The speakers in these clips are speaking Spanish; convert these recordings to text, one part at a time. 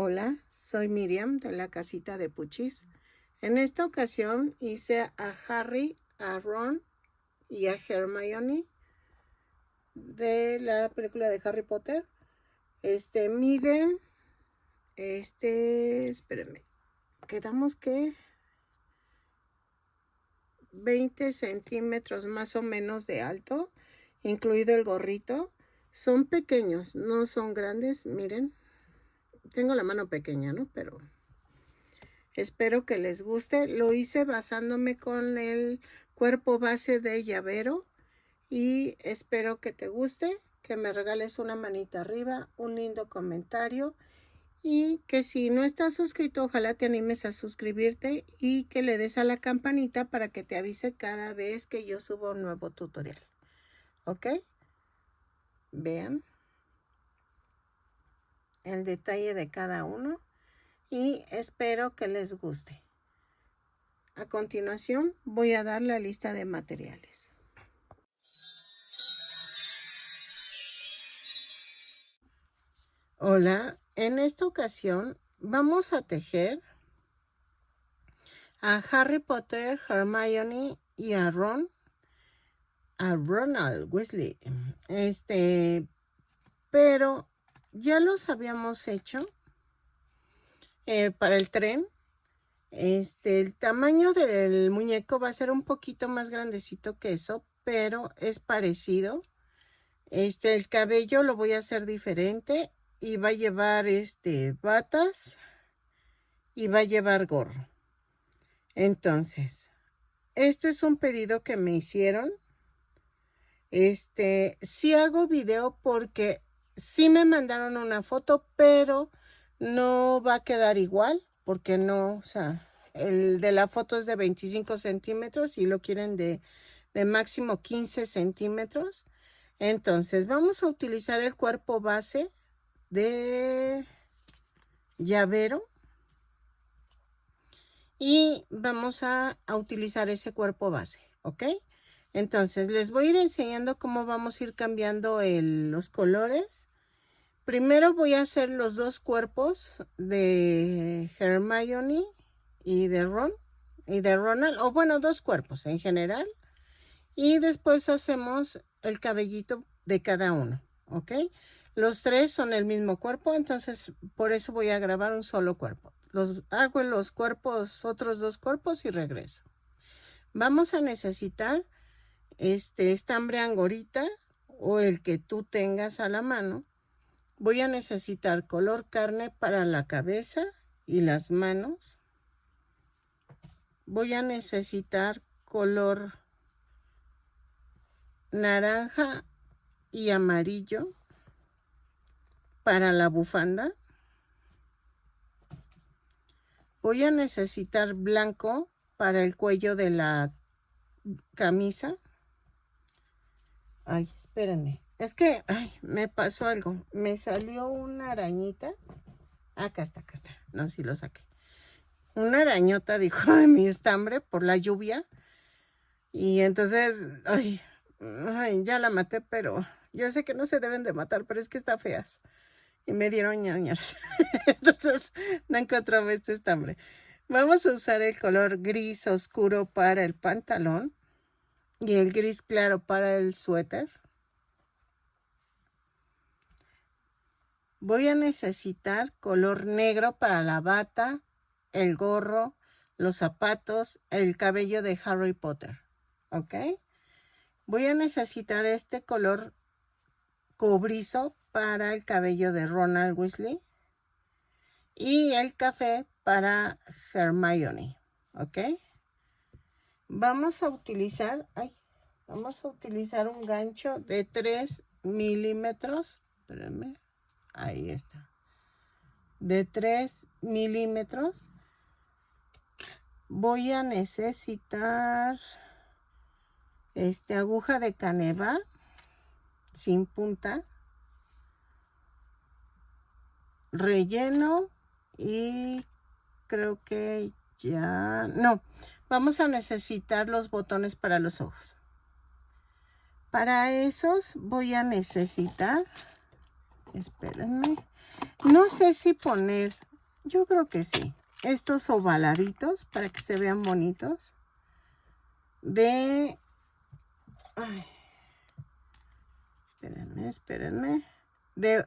Hola, soy Miriam de la casita de Puchis. En esta ocasión hice a Harry, a Ron y a Hermione de la película de Harry Potter. Miden, espérenme, quedamos que 20 centímetros más o menos de alto, incluido el gorrito. Son pequeños, no son grandes, miren. Tengo la mano pequeña, ¿no? Pero espero que les guste. Lo hice basándome con el cuerpo base de llavero y espero que te guste, que me regales una manita arriba, un lindo comentario y que si no estás suscrito, ojalá te animes a suscribirte y que le des a la campanita para que te avise cada vez que yo subo un nuevo tutorial. ¿Ok? Vean el detalle de cada uno y espero que les guste. A continuación voy a dar la lista de materiales. Hola, en esta ocasión vamos a tejer a Harry Potter, Hermione y a Ron, a Ronald Weasley. Pero ya los habíamos hecho para el tren. El tamaño del muñeco va a ser un poquito más grandecito que eso, pero es parecido. El cabello lo voy a hacer diferente y va a llevar batas y va a llevar gorro. Entonces, este es un pedido que me hicieron. Sí hago video porque sí me mandaron una foto, pero no va a quedar igual porque no, o sea, el de la foto es de 25 centímetros y lo quieren de máximo 15 centímetros. Entonces, vamos a utilizar el cuerpo base de llavero y vamos a utilizar ese cuerpo base, ¿ok? Entonces, les voy a ir enseñando cómo vamos a ir cambiando los colores. Primero voy a hacer los dos cuerpos de Hermione y de Ron y de Ronald, o bueno, dos cuerpos en general. Y después hacemos el cabellito de cada uno, ¿ok? Los tres son el mismo cuerpo, entonces por eso voy a grabar un solo cuerpo. Hago los cuerpos, otros dos cuerpos y regreso. Vamos a necesitar estambre angorita o el que tú tengas a la mano. Voy a necesitar color carne para la cabeza y las manos. Voy a necesitar color naranja y amarillo para la bufanda. Voy a necesitar blanco para el cuello de la camisa. Ay, espérenme. Es que, me pasó algo. Me salió una arañita. Acá está, acá está. No, sí lo saqué. Una arañota, dijo, de mi estambre por la lluvia. Y entonces, ya la maté, pero yo sé que no se deben de matar, pero es que está feas. Y me dieron ñañaras. Entonces, no encontraba este estambre. Vamos a usar el color gris oscuro para el pantalón y el gris claro para el suéter. Voy a necesitar color negro para la bata, el gorro, los zapatos, el cabello de Harry Potter. ¿Ok? Voy a necesitar este color cobrizo para el cabello de Ronald Weasley y el café para Hermione. ¿Ok? Vamos a utilizar un gancho de 3 milímetros. Espérenme. Ahí está. De 3 milímetros. Voy a necesitar aguja de caneva sin punta. Relleno y creo que ya... No, vamos a necesitar los botones para los ojos. Para esos voy a necesitar... Espérenme. No sé si poner Yo creo que sí. Estos ovaladitos para que se vean bonitos. De... Ay, espérenme. De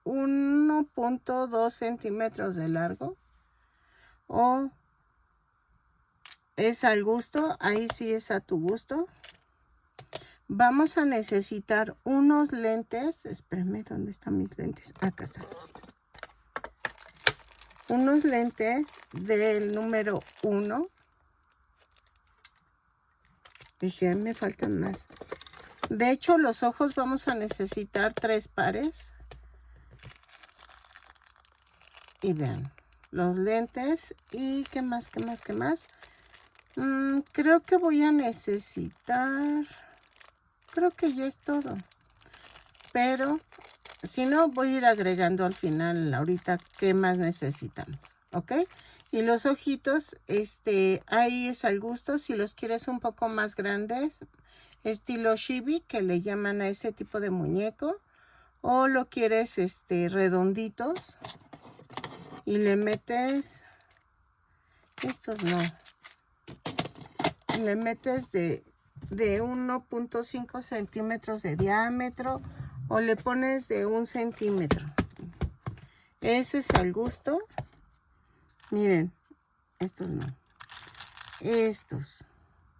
1.2 centímetros de largo. O es al gusto. Ahí sí es a tu gusto. Vamos a necesitar unos lentes. Espérenme, ¿dónde están mis lentes? Acá están. Unos lentes del número 1. Dije, me faltan más. De hecho, los ojos vamos a necesitar 3 pares. Y vean, los lentes. ¿Y qué más? Creo que voy a necesitar... Creo que ya es todo. Pero, si no, voy a ir agregando al final, ahorita, qué más necesitamos. ¿Ok? Y los ojitos, ahí es al gusto. Si los quieres un poco más grandes, estilo chibi, que le llaman a ese tipo de muñeco, o lo quieres redonditos y le metes, estos no, le metes de 1.5 centímetros de diámetro, o le pones de 1 centímetro. Eso es al gusto. Miren, estos no, estos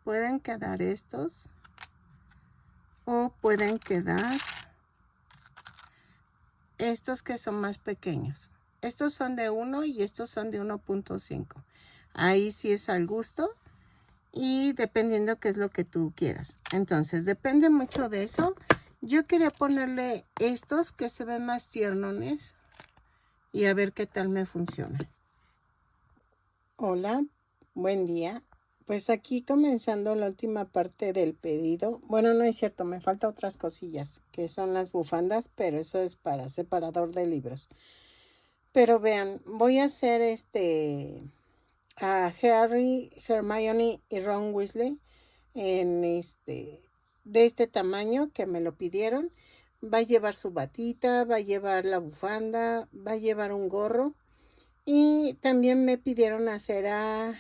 pueden quedar estos, o pueden quedar estos que son más pequeños. Estos son de 1 y estos son de 1.5. Ahí sí es al gusto y dependiendo qué es lo que tú quieras. Entonces, depende mucho de eso. Yo quería ponerle estos que se ven más tiernones y a ver qué tal me funciona. Hola, buen día. Pues aquí comenzando la última parte del pedido. Bueno, no es cierto, me faltan otras cosillas, que son las bufandas, pero eso es para separador de libros. Pero vean, voy a hacer a Harry, Hermione y Ron Weasley en de este tamaño que me lo pidieron. Va a llevar su batita, va a llevar la bufanda, va a llevar un gorro. Y también me pidieron hacer a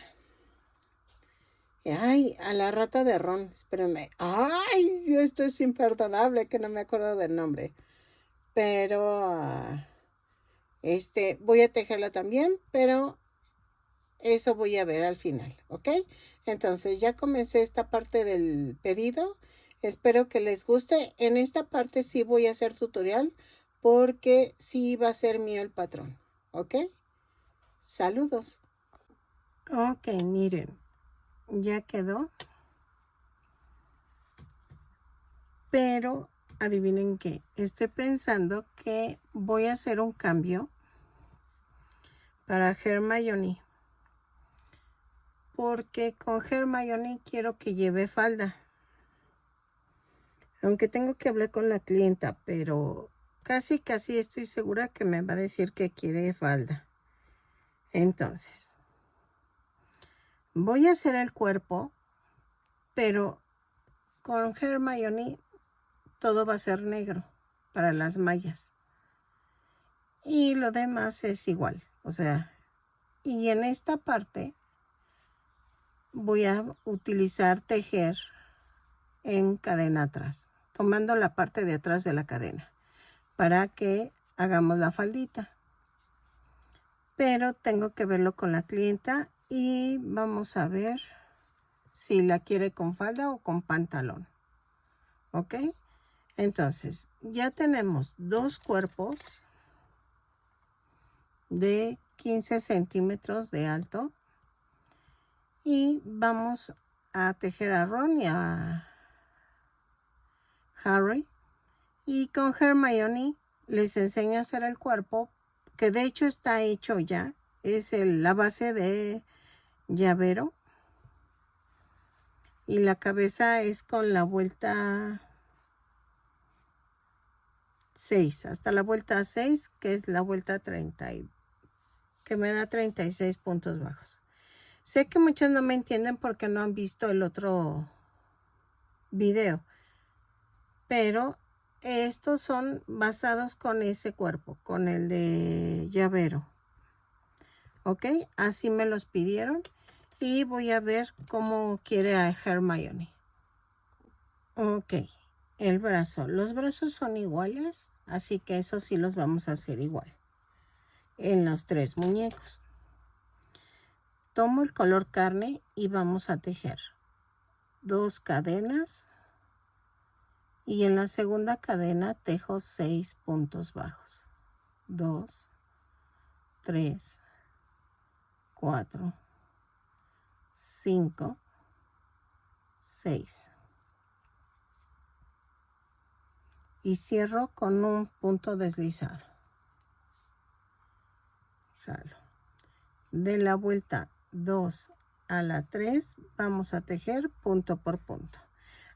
la rata de Ron. Espérenme. Ay, esto es imperdonable que no me acuerdo del nombre. Pero voy a tejerla también, pero eso voy a ver al final, ¿ok? Entonces ya comencé esta parte del pedido. Espero que les guste. En esta parte sí voy a hacer tutorial porque sí va a ser mío el patrón, ¿ok? Saludos. Ok, miren, ya quedó. Pero adivinen qué, estoy pensando que voy a hacer un cambio para Hermione. Porque con Hermione quiero que lleve falda. Aunque tengo que hablar con la clienta, pero casi estoy segura que me va a decir que quiere falda. Entonces, voy a hacer el cuerpo, pero con Hermione todo va a ser negro para las mallas. Y lo demás es igual, o sea, y en esta parte voy a utilizar tejer en cadena atrás, tomando la parte de atrás de la cadena para que hagamos la faldita. Pero tengo que verlo con la clienta y vamos a ver si la quiere con falda o con pantalón. ¿Ok? Entonces, ya tenemos 2 cuerpos de 15 centímetros de alto. Y vamos a tejer a Ron y a Harry. Y con Hermione les enseño a hacer el cuerpo, que de hecho está hecho ya. Es la base de llavero. Y la cabeza es con la vuelta 6. Hasta la vuelta 6, que es la vuelta 30. Que me da 36 puntos bajos. Sé que muchos no me entienden porque no han visto el otro video. Pero estos son basados con ese cuerpo, con el de llavero. ¿Ok? Así me los pidieron. Y voy a ver cómo quiere a Hermione. Ok, el brazo. Los brazos son iguales, así que eso sí los vamos a hacer igual. En los 3 muñecos. Tomo el color carne y vamos a tejer 2 cadenas. Y en la segunda cadena tejo 6 puntos bajos. 2, 3, 4, 5, 6. Y cierro con un punto deslizado. Jalo. De la vuelta 2 a la 3 vamos a tejer punto por punto.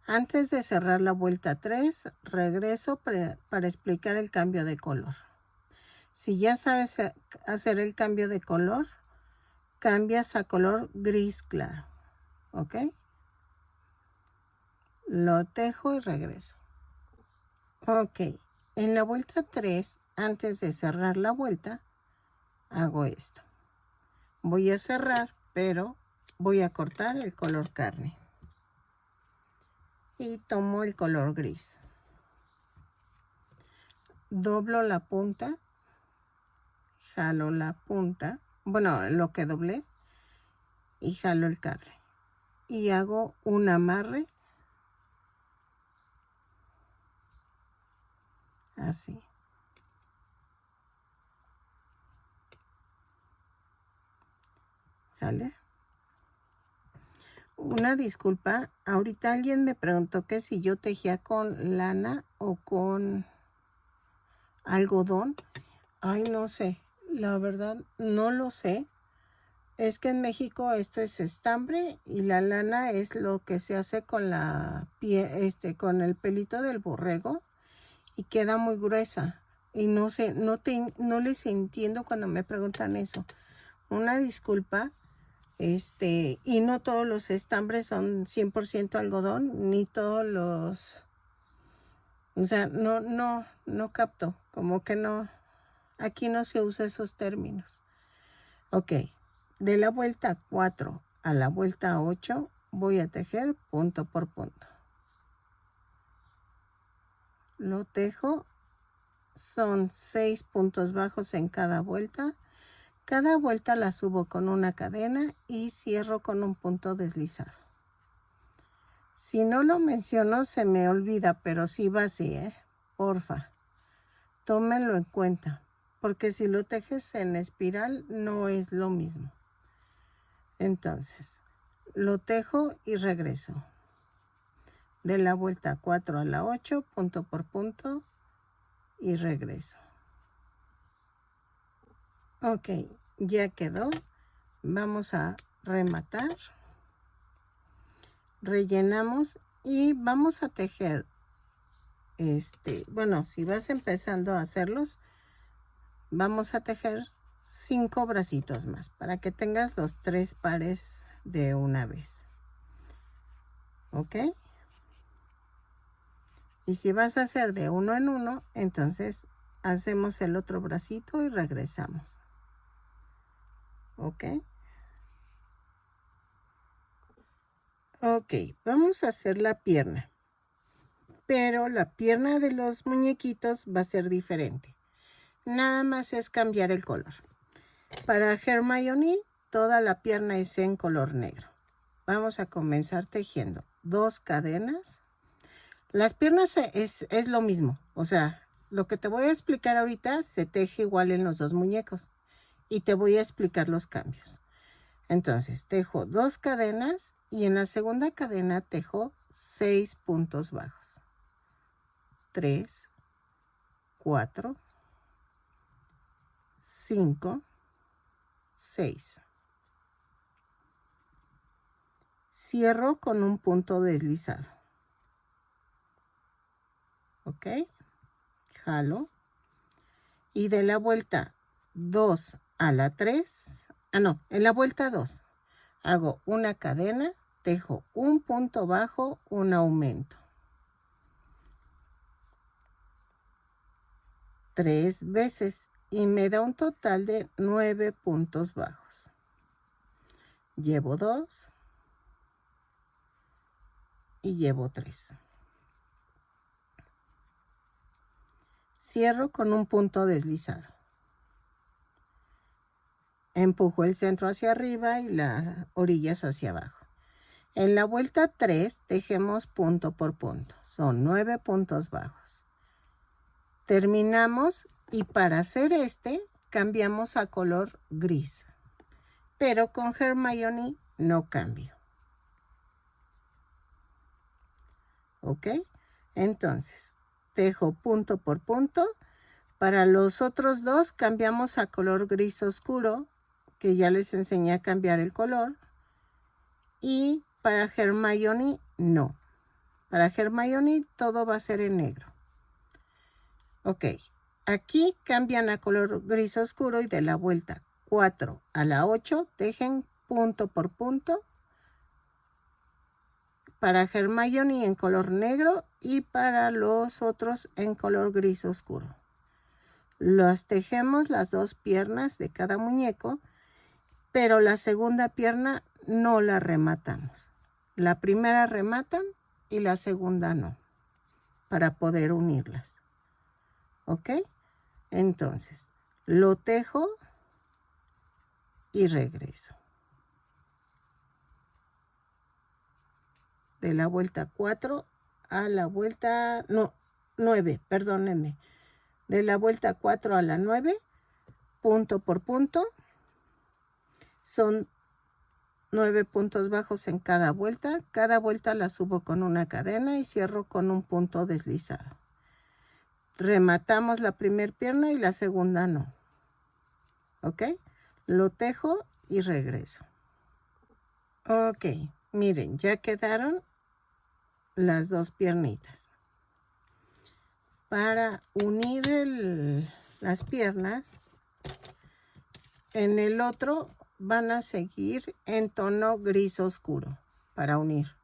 Antes de cerrar la vuelta 3, regreso para explicar el cambio de color. Si ya sabes hacer el cambio de color, cambias a color gris claro. ¿Ok? Lo tejo y regreso. Ok. En la vuelta 3, antes de cerrar la vuelta, hago esto. Voy a cerrar, pero voy a cortar el color carne. Y tomo el color gris. Doblo la punta. Jalo la punta. Bueno, lo que doblé. Y jalo el carne. Y hago un amarre. Así. ¿Sale? Una disculpa, ahorita alguien me preguntó que si yo tejía con lana o con algodón. Ay, no sé, la verdad no lo sé. Es que en México esto es estambre y la lana es lo que se hace con la piel, con el pelito del borrego y queda muy gruesa. Y no sé, no les entiendo cuando me preguntan eso. Una disculpa. Y no todos los estambres son 100% algodón, ni todos los, o sea, no capto, como que no, aquí no se usa esos términos. Ok, de la vuelta 4 a la vuelta 8 voy a tejer punto por punto. Lo tejo, son 6 puntos bajos en cada vuelta. Cada vuelta la subo con una cadena y cierro con un punto deslizado. Si no lo menciono se me olvida, pero sí va así, porfa. Tómenlo en cuenta, porque si lo tejes en espiral no es lo mismo. Entonces, lo tejo y regreso. De la vuelta 4 a la 8, punto por punto y regreso. Ok, ya quedó. Vamos a rematar. Rellenamos y vamos a tejer. Bueno, si vas empezando a hacerlos, vamos a tejer 5 bracitos más para que tengas los 3 pares de una vez. ¿Ok? Y si vas a hacer de uno en uno, entonces hacemos el otro bracito y regresamos. ¿Ok? Ok, vamos a hacer la pierna. Pero la pierna de los muñequitos va a ser diferente. Nada más es cambiar el color. Para Hermione, toda la pierna es en color negro. Vamos a comenzar tejiendo 2 cadenas. Las piernas es lo mismo. O sea, lo que te voy a explicar ahorita se teje igual en los 2 muñecos. Y te voy a explicar los cambios. Entonces, tejo 2 cadenas y en la segunda cadena tejo 6 puntos bajos. 3, 4, 5, 6. Cierro con un punto deslizado. ¿Ok? Jalo. Y de la vuelta 2 a la 3, en la vuelta 2, hago una cadena, tejo un punto bajo, un aumento. 3 veces y me da un total de 9 puntos bajos. Llevo 2 y llevo 3. Cierro con un punto deslizado. Empujo el centro hacia arriba y las orillas hacia abajo. En la vuelta 3 tejemos punto por punto. Son 9 puntos bajos. Terminamos y para hacer cambiamos a color gris. Pero con Hermione no cambio. ¿Ok? Entonces, tejo punto por punto. Para los otros dos cambiamos a color gris oscuro, que ya les enseñé a cambiar el color. Y para Hermione no. Para Hermione todo va a ser en negro. Ok, aquí cambian a color gris oscuro y de la vuelta 4 a la 8 tejen punto por punto. Para Hermione en color negro y para los otros en color gris oscuro. Las tejemos las dos piernas de cada muñeco, pero la segunda pierna no la rematamos. La primera rematan y la segunda no, para poder unirlas. ¿Ok? Entonces, lo tejo y regreso. De la vuelta 4 a la vuelta, no, 9, perdónenme. De la vuelta 4 a la 9, punto por punto. Son 9 puntos bajos en cada vuelta. Cada vuelta la subo con una cadena y cierro con un punto deslizado. Rematamos la primera pierna y la segunda no. ¿Ok? Lo tejo y regreso. Ok, miren, ya quedaron las dos piernitas. Para unir las piernas, en el otro van a seguir en tono gris oscuro para unir.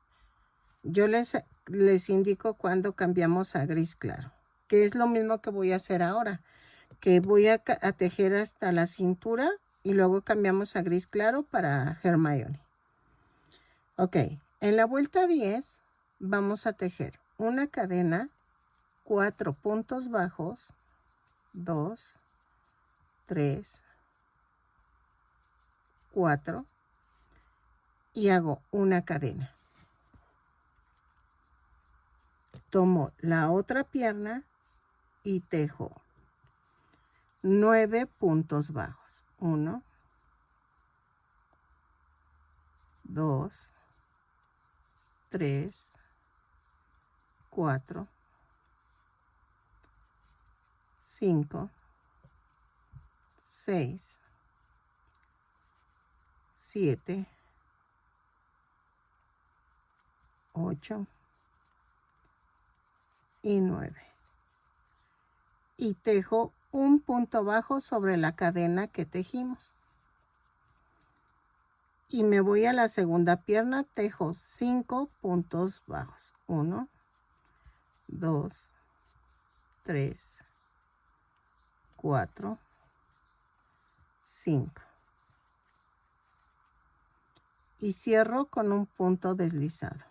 Yo les indico cuando cambiamos a gris claro, que es lo mismo que voy a hacer ahora, que voy a tejer hasta la cintura y luego cambiamos a gris claro para Hermione. Ok, en la vuelta 10 vamos a tejer una cadena, 4 puntos bajos, 2, 3, 4 y hago una cadena. Tomo la otra pierna y tejo 9 puntos bajos. 1, 2, 3, 4, 5, 6, 7, 8 y 9. Y tejo un punto bajo sobre la cadena que tejimos. Y me voy a la segunda pierna, tejo 5 puntos bajos. 1, 2, 3, 4, 5. Y cierro con un punto deslizado.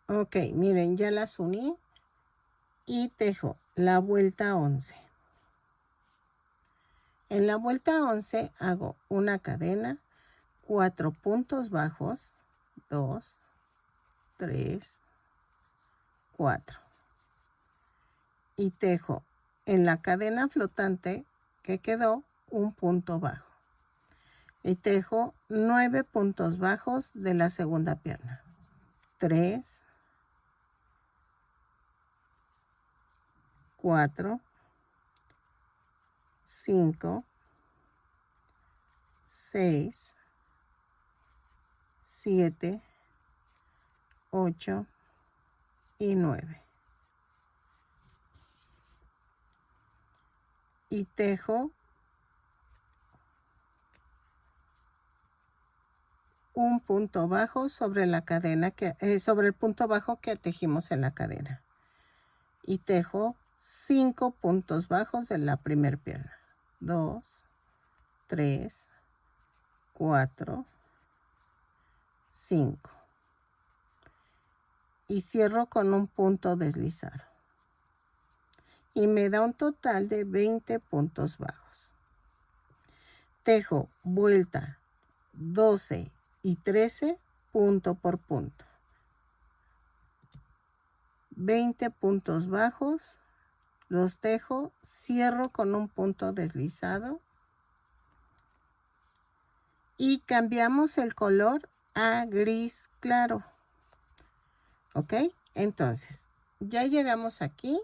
Ok, miren, ya las uní y tejo la vuelta 11. En la vuelta 11 hago una cadena, 4 puntos bajos, 2, 3, 4. Y tejo en la cadena flotante que quedó un punto bajo. Y tejo 9 puntos bajos de la segunda pierna. 3, 4, 5, 6, 7, 8 y 9. Y tejo un punto bajo sobre la cadena sobre el punto bajo que tejimos en la cadena. Y tejo 5 puntos bajos de la primera pierna. 2, 3, 4, 5. Y cierro con un punto deslizado. Y me da un total de 20 puntos bajos. Tejo vuelta 12 y 13 punto por punto. 20 puntos bajos, los tejo, cierro con un punto deslizado y cambiamos el color a gris claro. ¿Ok? Entonces, ya llegamos aquí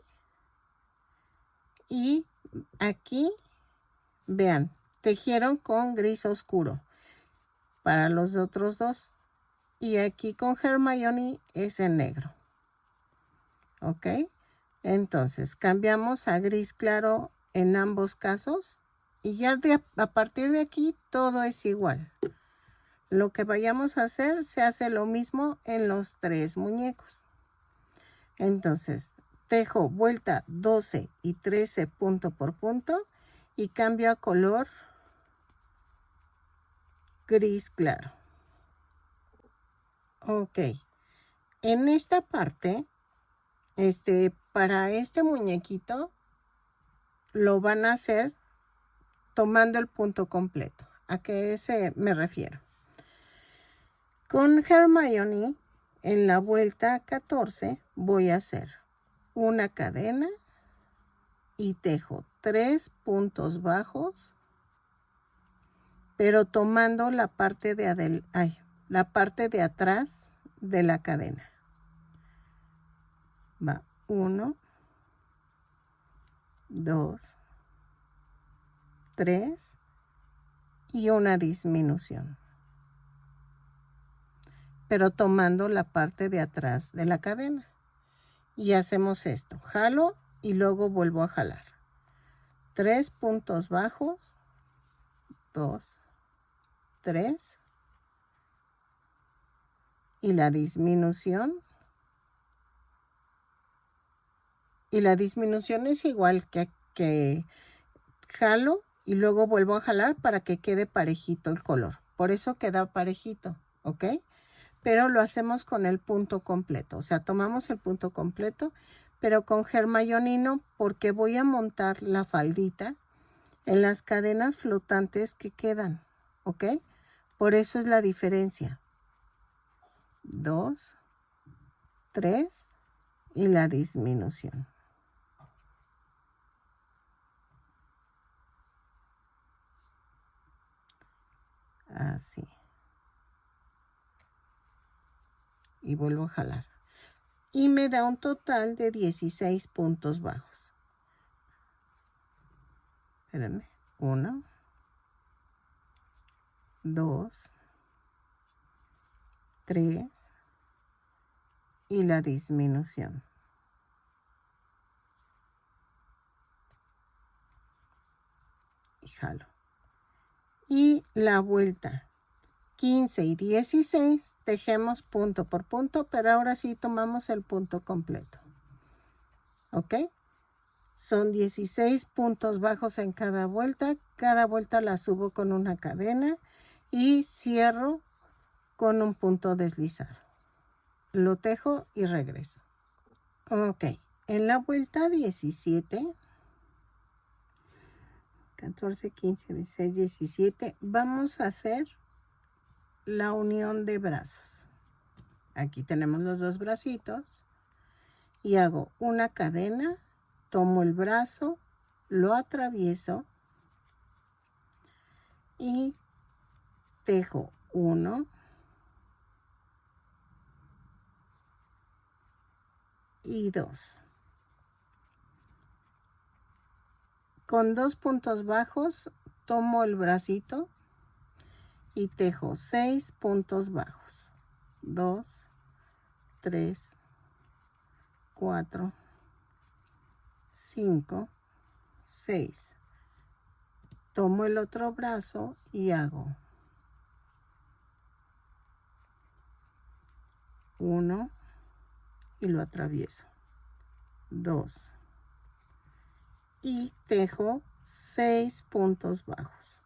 y aquí, vean, tejieron con gris oscuro para los otros dos y aquí con Hermione es en negro. ¿Ok? Entonces cambiamos a gris claro en ambos casos y ya a partir de aquí todo es igual. Lo que vayamos a hacer se hace lo mismo en los 3 muñecos. Entonces tejo vuelta 12 y 13 punto por punto y cambio a color gris claro. Ok, en esta parte para este muñequito lo van a hacer tomando el punto completo. ¿A qué me refiero? Con Hermione, en la vuelta 14, voy a hacer una cadena y tejo 3 puntos bajos, pero tomando la parte de atrás de la cadena. Va 1, 2, 3 y una disminución, pero tomando la parte de atrás de la cadena. Y hacemos esto, jalo y luego vuelvo a jalar. 3 puntos bajos, 2, 3 y la disminución. Y la disminución es igual que jalo y luego vuelvo a jalar para que quede parejito el color. Por eso queda parejito, ¿ok? Pero lo hacemos con el punto completo. O sea, tomamos el punto completo, pero con Hermione no, porque voy a montar la faldita en las cadenas flotantes que quedan, ¿ok? Por eso es la diferencia. 2, 3 y la disminución. Así. Y vuelvo a jalar. Y me da un total de 16 puntos bajos. Espérenme. 1, 2, 3 y la disminución. Y jalo. Y la vuelta 15 y 16 tejemos punto por punto, pero ahora sí tomamos el punto completo. ¿Ok? Son 16 puntos bajos en cada vuelta la subo con una cadena y cierro con un punto deslizado. Lo tejo y regreso. Ok, en la vuelta 17, 14, 15, 16, 17, vamos a hacer la unión de brazos. Aquí tenemos los dos bracitos y hago una cadena, tomo el brazo, lo atravieso y tejo 1 y 2. Con 2 puntos bajos tomo el bracito y tejo 6 puntos bajos. 2, 3, 4, 5, 6. Tomo el otro brazo y hago 1 y lo atravieso. 2, y tejo 6 puntos bajos.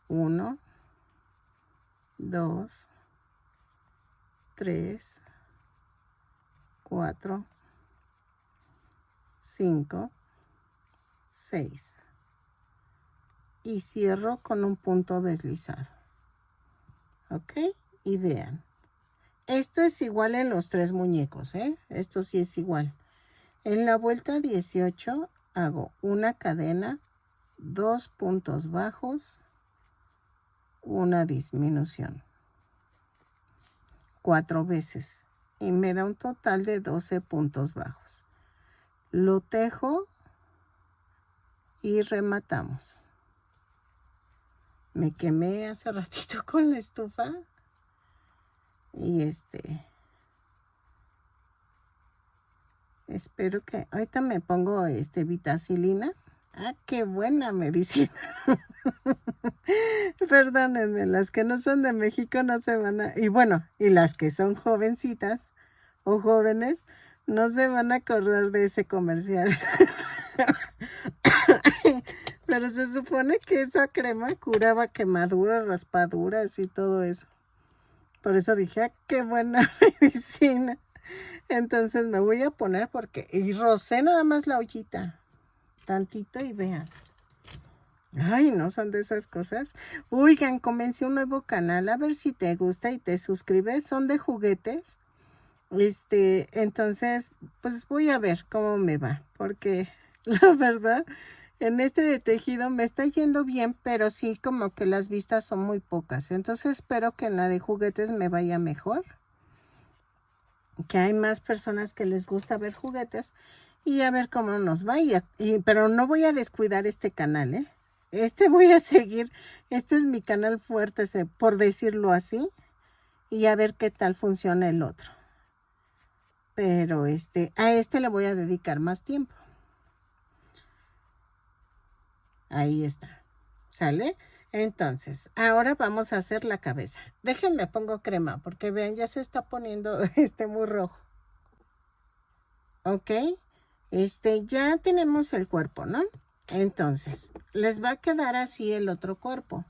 1, 2, 3, 4, 5, 6 y cierro con un punto deslizado. Ok, y vean, esto es igual en los 3 muñecos, esto sí es igual. En la vuelta 18 hago una cadena, 2 puntos bajos, una disminución 4 veces y me da un total de 12 puntos bajos. Lo tejo y rematamos. Me quemé hace ratito con la estufa y espero que ahorita me pongo vitacilina. Ah, qué buena medicina. Perdónenme, las que no son de México no se van a... Y bueno, y las que son jovencitas o jóvenes no se van a acordar de ese comercial. Pero se supone que esa crema curaba quemaduras, raspaduras y todo eso. Por eso dije, ah, qué buena medicina. Entonces me voy a poner porque... Y rocé nada más la ollita. Tantito y vean. Ay, no son de esas cosas. Oigan, comencé un nuevo canal. A ver si te gusta y te suscribes. Son de juguetes. Entonces, pues voy a ver cómo me va. Porque la verdad, en este de tejido me está yendo bien, pero sí como que las vistas son muy pocas. Entonces espero que en la de juguetes me vaya mejor. Que hay más personas que les gusta ver juguetes. Y a ver cómo nos va. Pero no voy a descuidar este canal, voy a seguir. Este es mi canal fuerte, por decirlo así. Y a ver qué tal funciona el otro. Pero a este le voy a dedicar más tiempo. Ahí está. ¿Sale? Entonces, ahora vamos a hacer la cabeza. Déjenme pongo crema porque vean, ya se está poniendo muy rojo. ¿Ok? Ya tenemos el cuerpo, ¿no? Entonces, les va a quedar así el otro cuerpo.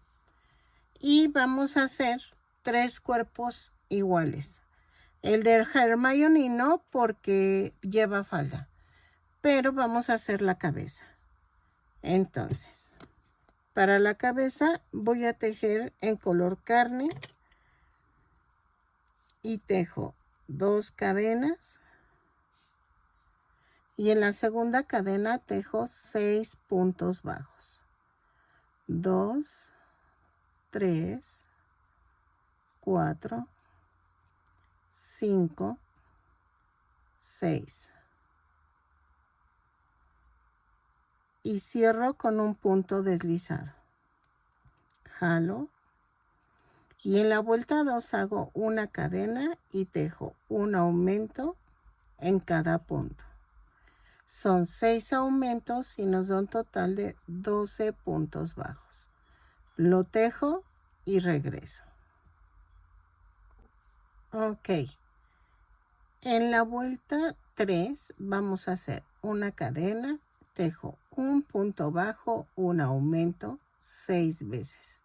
Y vamos a hacer 3 cuerpos iguales. El de Hermione no porque lleva falda. Pero vamos a hacer la cabeza. Entonces, para la cabeza voy a tejer en color carne. Y tejo 2 cadenas. Y en la segunda cadena tejo 6 puntos bajos. 2, 3, 4, 5, 6. Y cierro con un punto deslizado. Jalo. Y en la vuelta 2 hago una cadena y tejo un aumento en cada punto. Son 6 aumentos y nos da un total de 12 puntos bajos. Lo tejo y regreso. Ok. En la vuelta 3 vamos a hacer una cadena, tejo un punto bajo, un aumento 6 veces.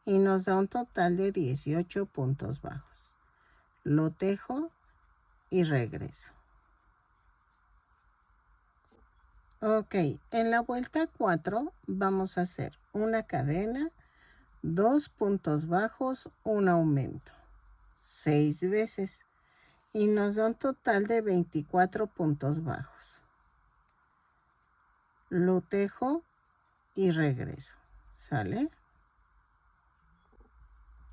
Y nos da un total de 18 puntos bajos. Lo tejo y regreso. Ok, en la vuelta 4 vamos a hacer una cadena, 2 puntos bajos, un aumento, 6 veces. Y nos da un total de 24 puntos bajos. Lo tejo y regreso. ¿Sale?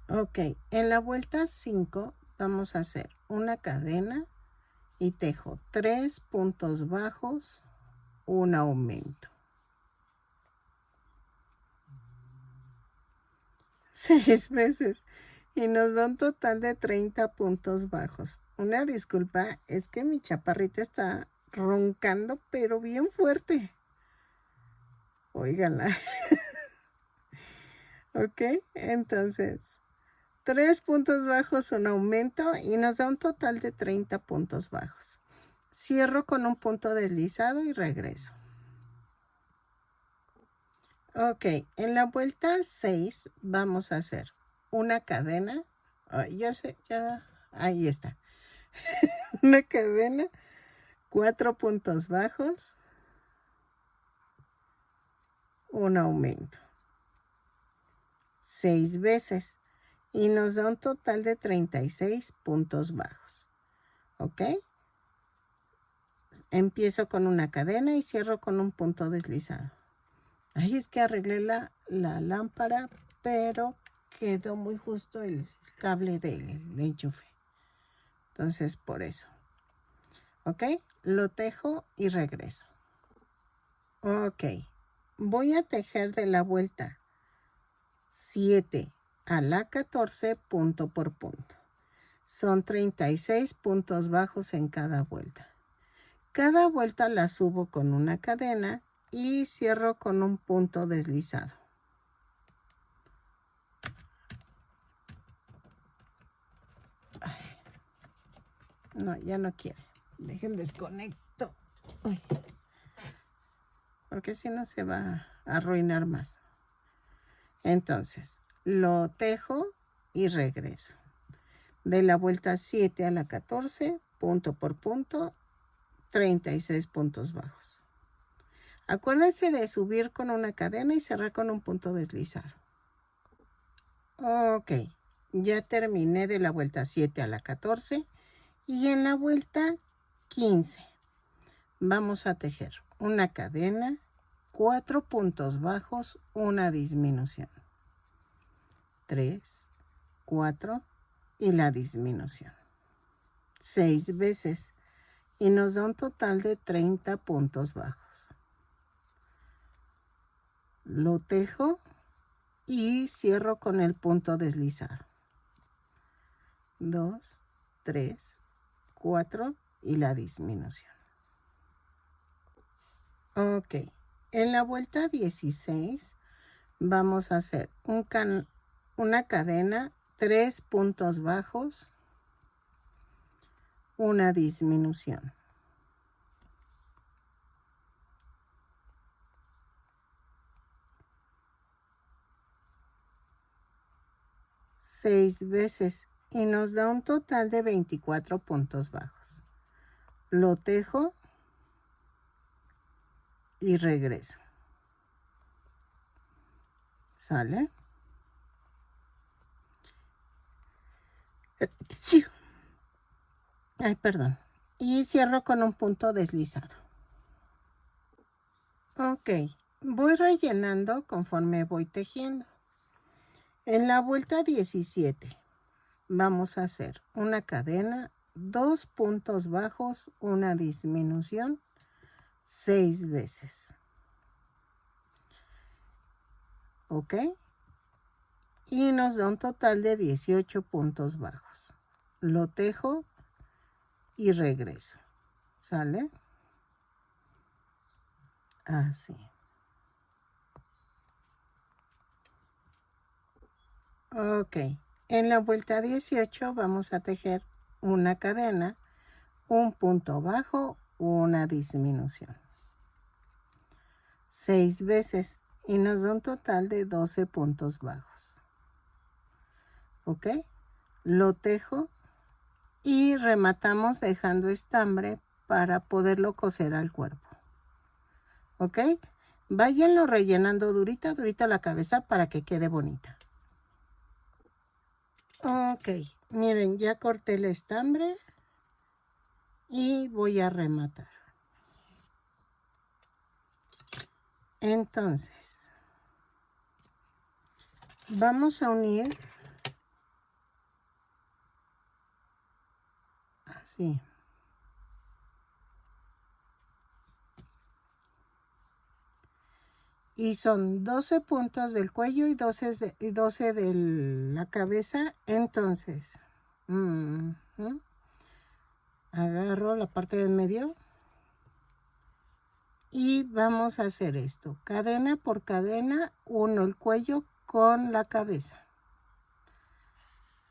Ok, en la vuelta 5 vamos a hacer una cadena y tejo 3 puntos bajos, un aumento. 6 veces. Y nos da un total de 30 puntos bajos. Una disculpa, es que mi chaparrita está roncando, pero bien fuerte. Óiganla. Ok, entonces 3 puntos bajos, un aumento y nos da un total de 30 puntos bajos. Cierro con un punto deslizado y regreso. Ok, en la vuelta 6 vamos a hacer una cadena. Ay, ya sé, ya, ahí está. Una cadena, 4 puntos bajos, un aumento. 6 veces. Y nos da un total de 36 puntos bajos. ¿Ok? Empiezo con una cadena y cierro con un punto deslizado. Ahí es que arreglé la lámpara, pero quedó muy justo el cable del enchufe. Entonces, por eso. ¿Ok? Lo tejo y regreso. Ok. Voy a tejer de la vuelta 7 a la 14 punto por punto. Son 36 puntos bajos en cada vuelta. Cada vuelta la subo con una cadena y cierro con un punto deslizado. Ay. No, ya no quiere. Dejen desconecto. Ay. Porque si no se va a arruinar más. Entonces, lo tejo y regreso. De la vuelta 7 a la 14, punto por punto, 36 puntos bajos. Acuérdense de subir con una cadena y cerrar con un punto deslizado. Ok, ya terminé de la vuelta 7 a la 14 y en la vuelta 15 vamos a tejer una cadena, 4 puntos bajos, una disminución. 3, 4 y la disminución. 6 veces y nos da un total de 30 puntos bajos. Lo tejo y cierro con el punto deslizado. 2, 3, 4 y la disminución. Ok, en la vuelta 16 vamos a hacer una cadena, 3 puntos bajos, una disminución. 6 veces y nos da un total de 24 puntos bajos. Lo tejo y regreso. ¿Sale? Ay, perdón. Y cierro con un punto deslizado. Ok, voy rellenando conforme voy tejiendo. En la vuelta 17 vamos a hacer una cadena, 2 puntos bajos, una disminución, 6 veces. ¿Ok? Y nos da un total de 18 puntos bajos. Lo tejo y regreso. ¿Sale? Así. Ok. En la vuelta 18 vamos a tejer una cadena, un punto bajo, una disminución. 6 veces y nos da un total de 12 puntos bajos. ¿Ok? Lo tejo y rematamos dejando estambre para poderlo coser al cuerpo. ¿Ok? Váyanlo rellenando durita la cabeza para que quede bonita. Ok, miren, ya corté el estambre y voy a rematar. Entonces, vamos a unir así. Y son 12 puntos del cuello y 12 de la cabeza. Entonces, agarro la parte del medio y vamos a hacer esto. Cadena por cadena, uno el cuello con la cabeza.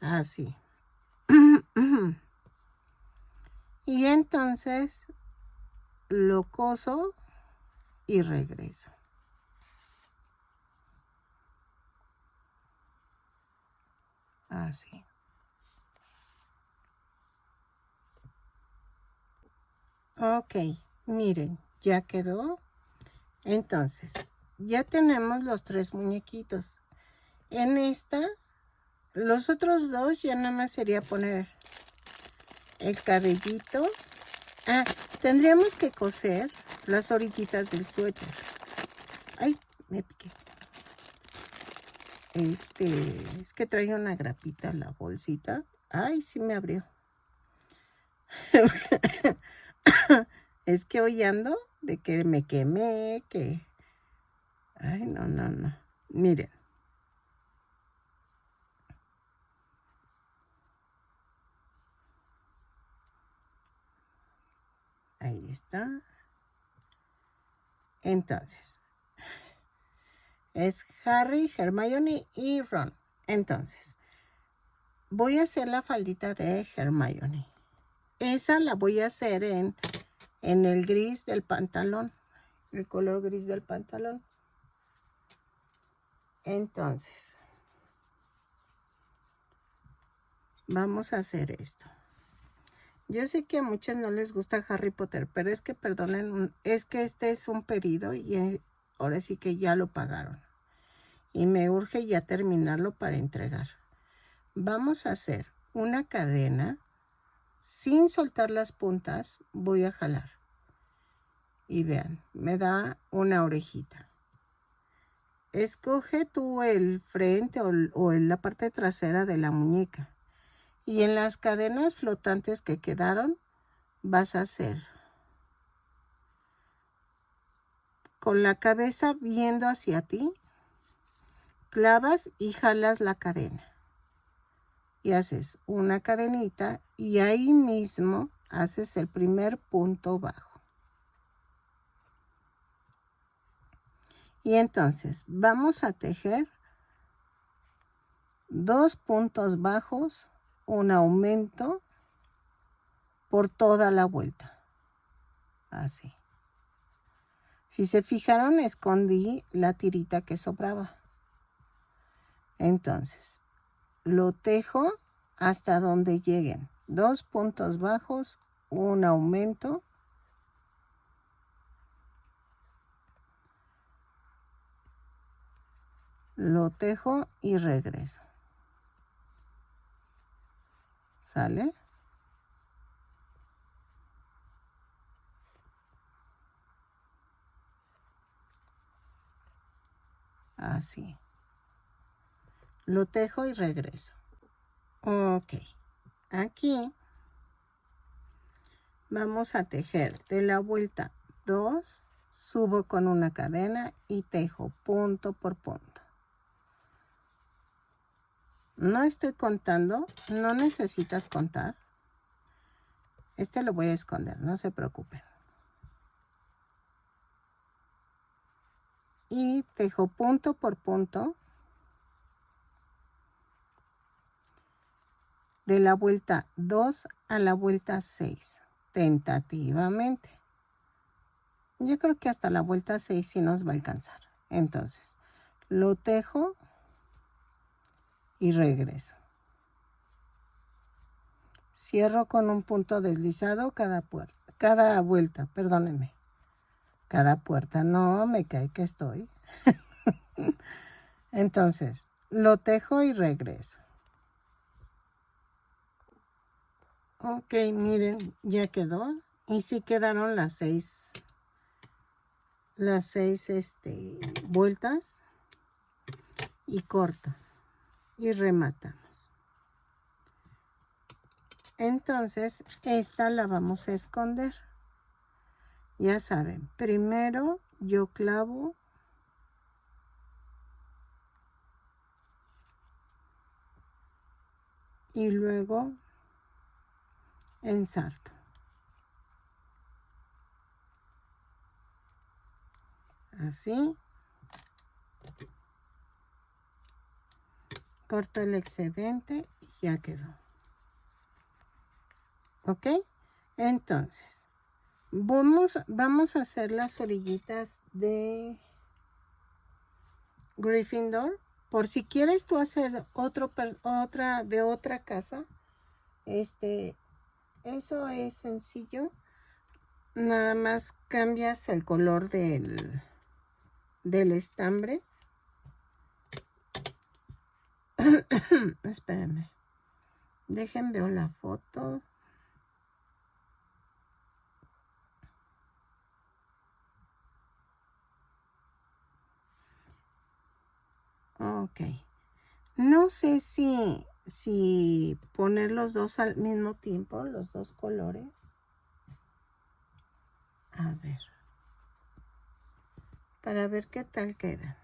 Así. Y entonces lo coso y regreso. Así. Ok, miren, ya quedó. Entonces, ya tenemos los 3 muñequitos. En esta, los otros 2 ya nada más sería poner el cabellito. Ah, tendríamos que coser las orillitas del suéter. Ay, me piqué. Es que trae una grapita la bolsita. Ay, sí me abrió. Es que hoy ando de que me quemé, que... Ay, no. Miren. Ahí está. Entonces, es Harry, Hermione y Ron. Entonces, voy a hacer la faldita de Hermione. Esa la voy a hacer en el gris del pantalón. El color gris del pantalón. Entonces, vamos a hacer esto. Yo sé que a muchos no les gusta Harry Potter, pero es que, perdonen, es que este es un pedido y ahora sí que ya lo pagaron. Y me urge ya terminarlo para entregar. Vamos a hacer una cadena. Sin soltar las puntas, voy a jalar. Y vean, me da una orejita. Escoge tú el frente o la parte trasera de la muñeca. Y en las cadenas flotantes que quedaron, vas a hacer con la cabeza viendo hacia ti, clavas y jalas la cadena. Y haces una cadenita y ahí mismo haces el primer punto bajo. Y entonces vamos a tejer 2 puntos bajos, un aumento por toda la vuelta. Así. Si se fijaron, escondí la tirita que sobraba. Entonces, lo tejo hasta donde lleguen. 2 puntos bajos, un aumento. Lo tejo y regreso. ¿Sale? Así. Lo tejo y regreso. Ok. Aquí vamos a tejer de la vuelta 2, subo con una cadena y tejo punto por punto. No estoy contando, no necesitas contar. Este lo voy a esconder, no se preocupen. Y tejo punto por punto de la vuelta 2 a la vuelta 6, tentativamente. Yo creo que hasta la vuelta 6 sí nos va a alcanzar. Entonces, lo tejo y regreso. Cierro con un punto deslizado cada vuelta, perdónenme. Cada puerta, no me cae que estoy. Entonces, lo tejo y regreso. Ok, miren, ya quedó. Y sí quedaron las 6 vueltas. Y corto. Y rematamos. Entonces, esta la vamos a esconder. Ya saben, primero yo clavo y luego ensarto. Así. Corto el excedente y ya quedó. ¿Ok? Entonces, vamos a hacer las orillitas de Gryffindor por si quieres tú hacer de otra casa, eso es sencillo. Nada más cambias el color del estambre. Espérenme. Dejen ver la foto. Ok. No sé si poner los dos al mismo tiempo, los dos colores. A ver. Para ver qué tal queda.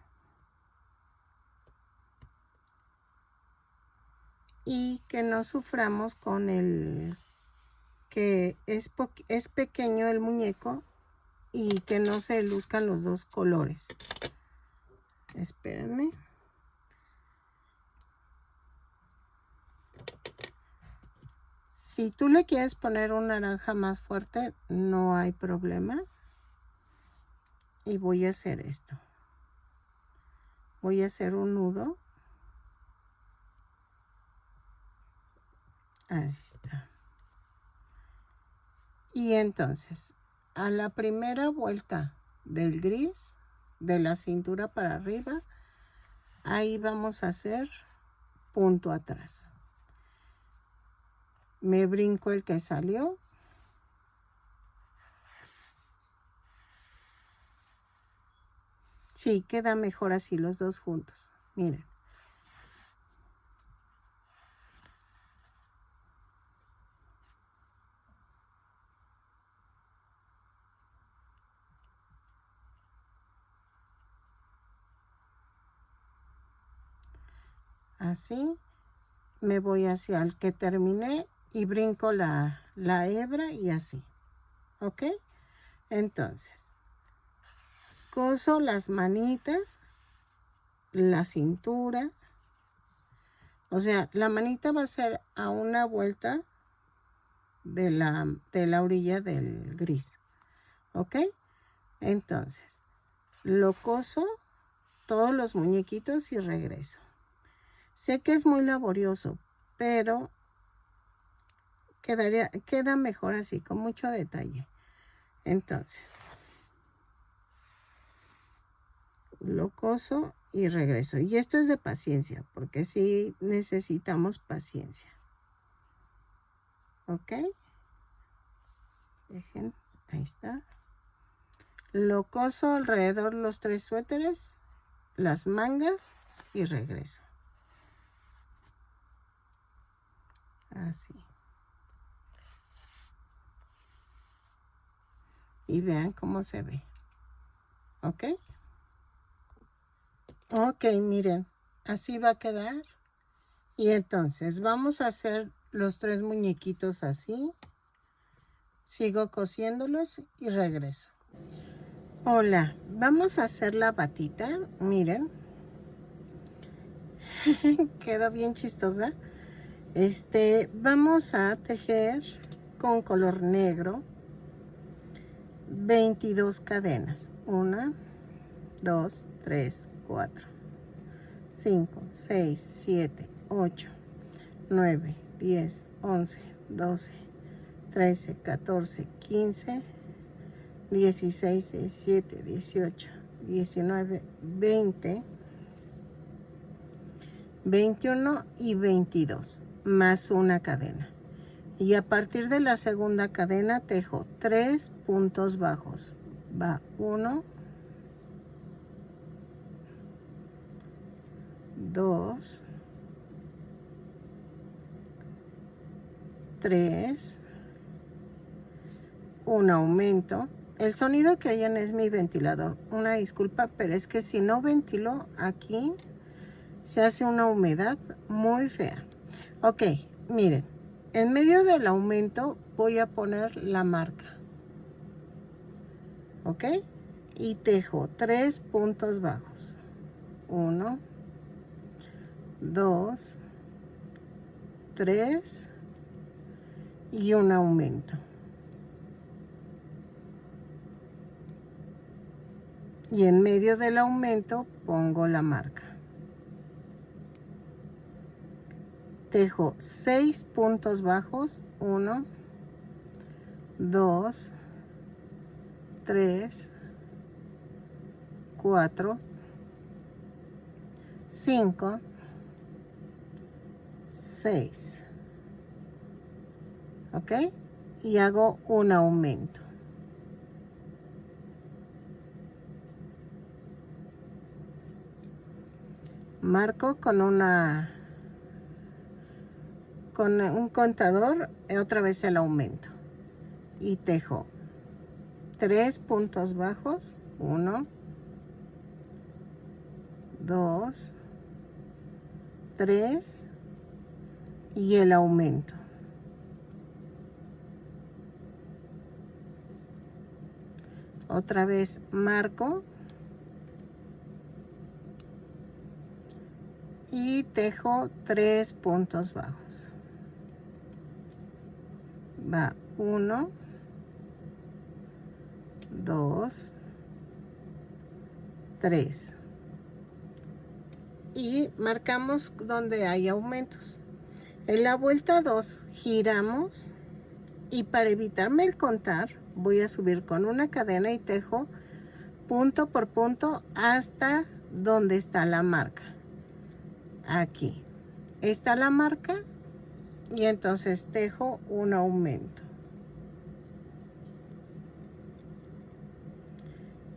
Y que no suframos con el que es pequeño el muñeco y que no se luzcan los dos colores. Espérenme. Si tú le quieres poner un naranja más fuerte, no hay problema. Y voy a hacer esto. Voy a hacer un nudo. Ahí está. Y entonces, a la primera vuelta del gris, de la cintura para arriba, ahí vamos a hacer punto atrás. Me brinco el que salió. Sí, queda mejor así los dos juntos. Miren. Así. Me voy hacia el que terminé y brinco la hebra y así. ¿Ok? Entonces, coso las manitas, la cintura. O sea, la manita va a ser a una vuelta de la orilla del gris. ¿Ok? Entonces, lo coso todos los muñequitos y regreso. Sé que es muy laborioso, pero queda mejor así, con mucho detalle. Entonces, lo coso y regreso. Y esto es de paciencia, porque sí necesitamos paciencia. ¿Ok? Dejen, ahí está. Lo coso alrededor los 3 suéteres, las mangas y regreso. Así. Y vean cómo se ve. ¿Ok? Ok, miren, así va a quedar. Y entonces vamos a hacer los 3 muñequitos así. Sigo cosiéndolos y regreso. Hola, vamos a hacer la batita. Miren. Quedó bien chistosa. Vamos a tejer con color negro 22 cadenas. 1, 2, 3, 4, 5, 6, 7, 8, 9, 10, 11, 12, 13, 14, 15, 16, 17, 18, 19, 20, 21 y 22, más una cadena. Y a partir de la segunda cadena tejo 3 puntos bajos. Va 1, 2, 3, un aumento. El sonido que oyen es mi ventilador. Una disculpa, pero es que si no ventilo aquí se hace una humedad muy fea. Ok, miren, en medio del aumento voy a poner la marca. ¿Ok? Y tejo 3 puntos bajos. 1, 2, 3 y un aumento. Y en medio del aumento pongo la marca. tejo 6 puntos bajos, 1, 2, 3, 4, 5, 6, ¿ok? Y hago un aumento. Marco con un contador, otra vez el aumento. Y tejo 3 puntos bajos, 1, 2, 3 y el aumento. Otra vez marco y tejo 3 puntos bajos. Va 1, 2, 3 y marcamos donde hay aumentos. En la vuelta 2 giramos y para evitarme el contar voy a subir con una cadena y tejo punto por punto hasta donde está la marca. Aquí está la marca y entonces tejo un aumento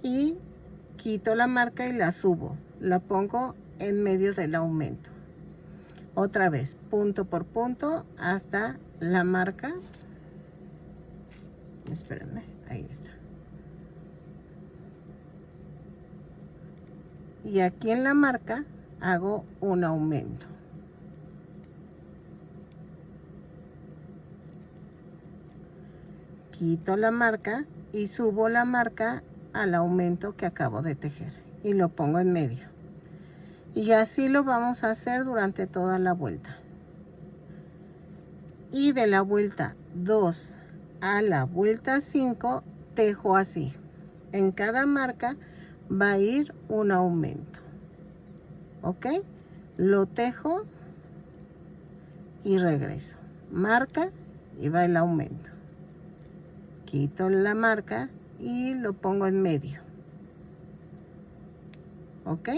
y quito la marca y la subo, la pongo en medio del aumento. Otra vez punto por punto hasta la marca. Espérenme, ahí está. Y aquí en la marca hago un aumento. Quito la marca y subo la marca al aumento que acabo de tejer y lo pongo en medio. Y así lo vamos a hacer durante toda la vuelta. Y de la vuelta 2 a la vuelta 5 tejo así. En cada marca va a ir un aumento. ¿Ok? Lo tejo y regreso. Marca y va el aumento. Quito la marca y lo pongo en medio. ¿Ok?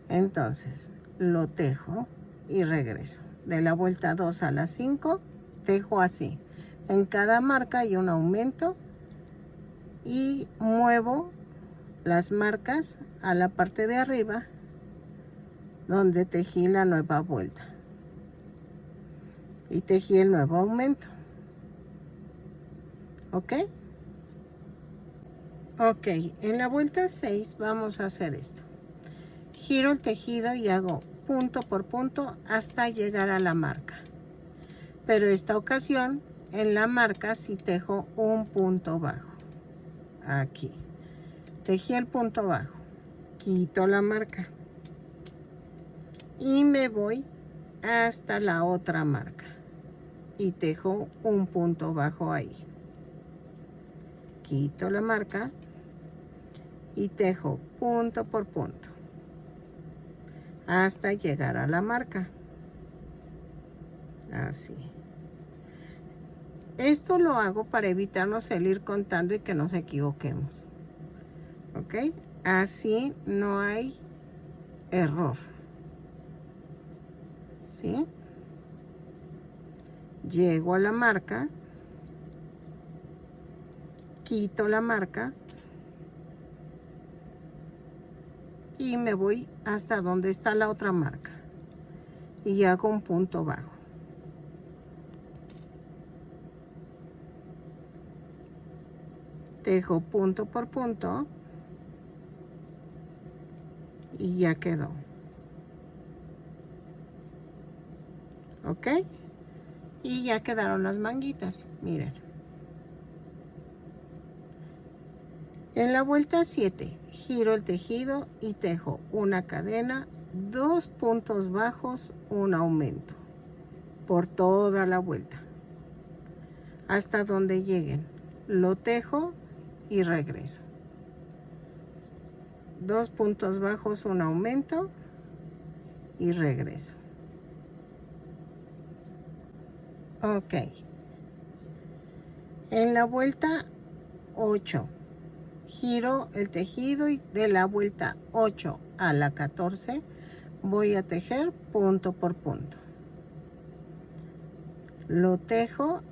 Entonces lo tejo y regreso. De la vuelta 2 a la 5 tejo así. En cada marca hay un aumento y muevo las marcas a la parte de arriba donde tejí la nueva vuelta y tejí el nuevo aumento. ¿Ok? Ok, en la vuelta 6 vamos a hacer esto. Giro el tejido y hago punto por punto hasta llegar a la marca. Pero esta ocasión en la marca sí tejo un punto bajo. Aquí. Tejí el punto bajo. Quito la marca. Y me voy hasta la otra marca. Y tejo un punto bajo ahí. Quito la marca. Y tejo punto por punto. Hasta llegar a la marca. Así. Esto lo hago para evitarnos el ir contando y que nos equivoquemos. ¿Ok? Así no hay error. ¿Sí? Llego a la marca. Quito la marca. Y me voy hasta donde está la otra marca. Y hago un punto bajo. Tejo punto por punto. Y ya quedó. ¿Ok? Y ya quedaron las manguitas. Miren. En la vuelta 7, giro el tejido y tejo una cadena, 2 puntos bajos, un aumento. Por toda la vuelta. Hasta donde lleguen. Lo tejo y regreso. 2 puntos bajos, un aumento y regreso. Ok. En la vuelta 8 giro el tejido y de la vuelta 8 a la 14 voy a tejer punto por punto. Lo tejo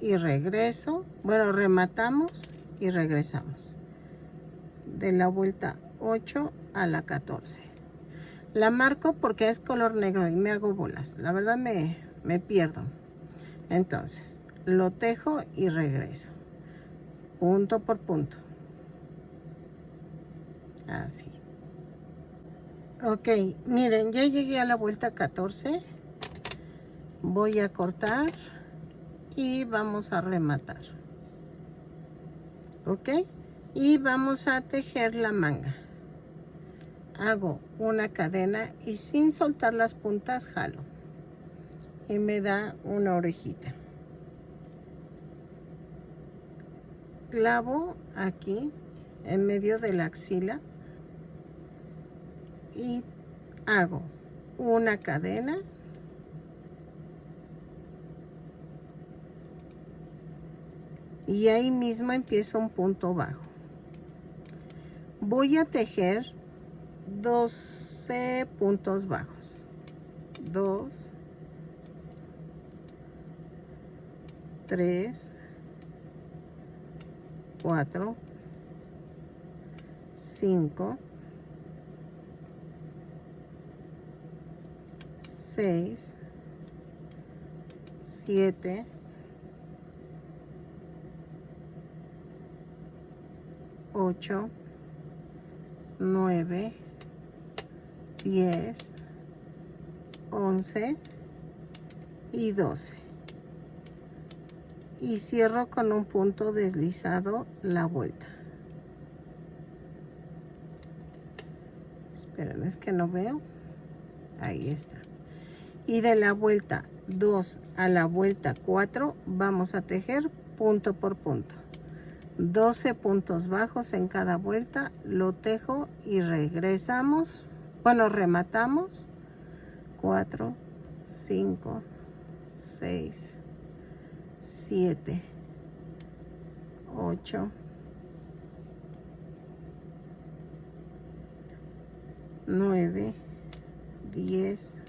y regreso. Bueno, rematamos y regresamos. De la vuelta 8 a la 14. La marco porque es color negro y me hago bolas. La verdad me pierdo. Entonces, lo tejo y regreso. Punto por punto. Así. Ok, miren, ya llegué a la vuelta 14. Voy a cortar y vamos a rematar. Ok, y vamos a tejer la manga. Hago una cadena y sin soltar las puntas jalo. Y me da una orejita. Clavo aquí en medio de la axila y hago una cadena y ahí mismo empiezo un punto bajo. Voy a tejer 12 puntos bajos. 2, 3, 4, 5, 6, 7, 8, 9, 10, 11 y 12. Y cierro con un punto deslizado la vuelta. Esperen, es que no veo. Ahí está. Y de la vuelta 2 a la vuelta 4 vamos a tejer punto por punto. 12 puntos bajos en cada vuelta. Lo tejo y regresamos. Bueno, rematamos. 4, 5, 6, 7, 8, 9, 10,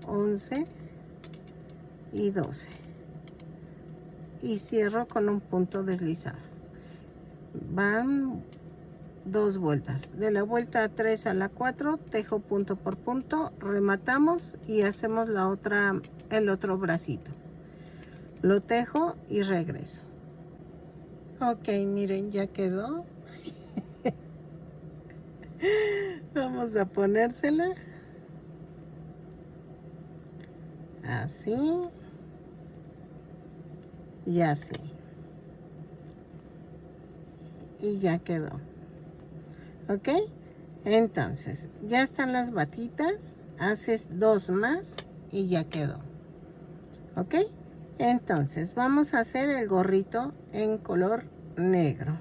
11 y 12. Y cierro con un punto deslizado. Van 2 vueltas. De la vuelta 3 a la 4 tejo punto por punto, rematamos y hacemos el otro bracito. Lo tejo y regreso. Ok, miren, ya quedó. Vamos a ponérsela. Así. Y así. Y ya quedó. Ok. Entonces, ya están las batitas. Haces 2 más y ya quedó. Ok. Entonces, vamos a hacer el gorrito en color negro.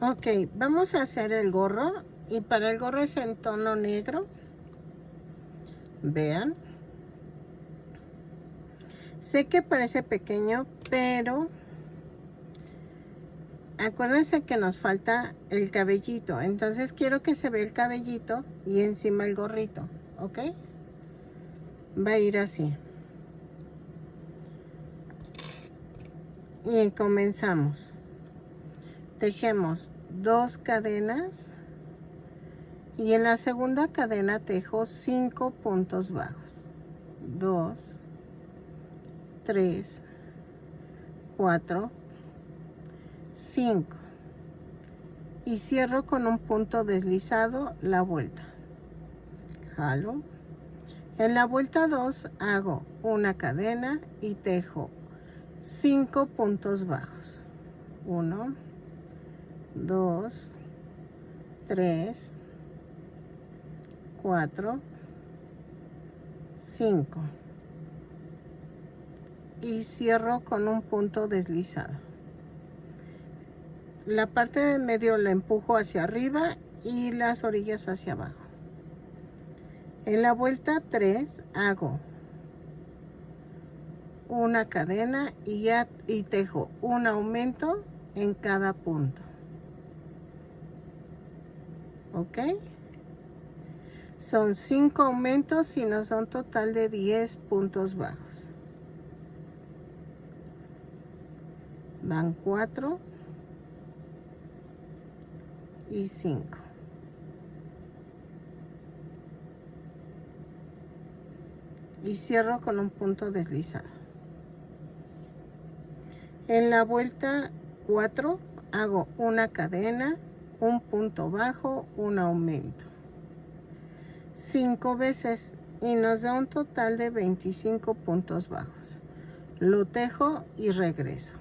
Ok, vamos a hacer el gorro. Y para el gorro es en tono negro. Vean. Sé que parece pequeño, pero acuérdense que nos falta el cabellito. Entonces quiero que se vea el cabellito y encima el gorrito. ¿Ok? Va a ir así. Y comenzamos. Tejemos 2 cadenas. Y en la segunda cadena tejo 5 puntos bajos. 2, 3, 4, 5. Y cierro con un punto deslizado la vuelta. Jalo. En la vuelta 2 hago una cadena y tejo 5 puntos bajos. 1, 2, 3, 4, 5. Y cierro con un punto deslizado. La parte de medio la empujo hacia arriba y las orillas hacia abajo. En la vuelta 3 hago una cadena y tejo un aumento en cada punto. ¿Ok? Son 5 aumentos y nos da un total de 10 puntos bajos. Van 4 y 5. Y cierro con un punto deslizado. En la vuelta 4 hago una cadena, un punto bajo, un aumento. 5 veces y nos da un total de 25 puntos bajos. Lo tejo y regreso.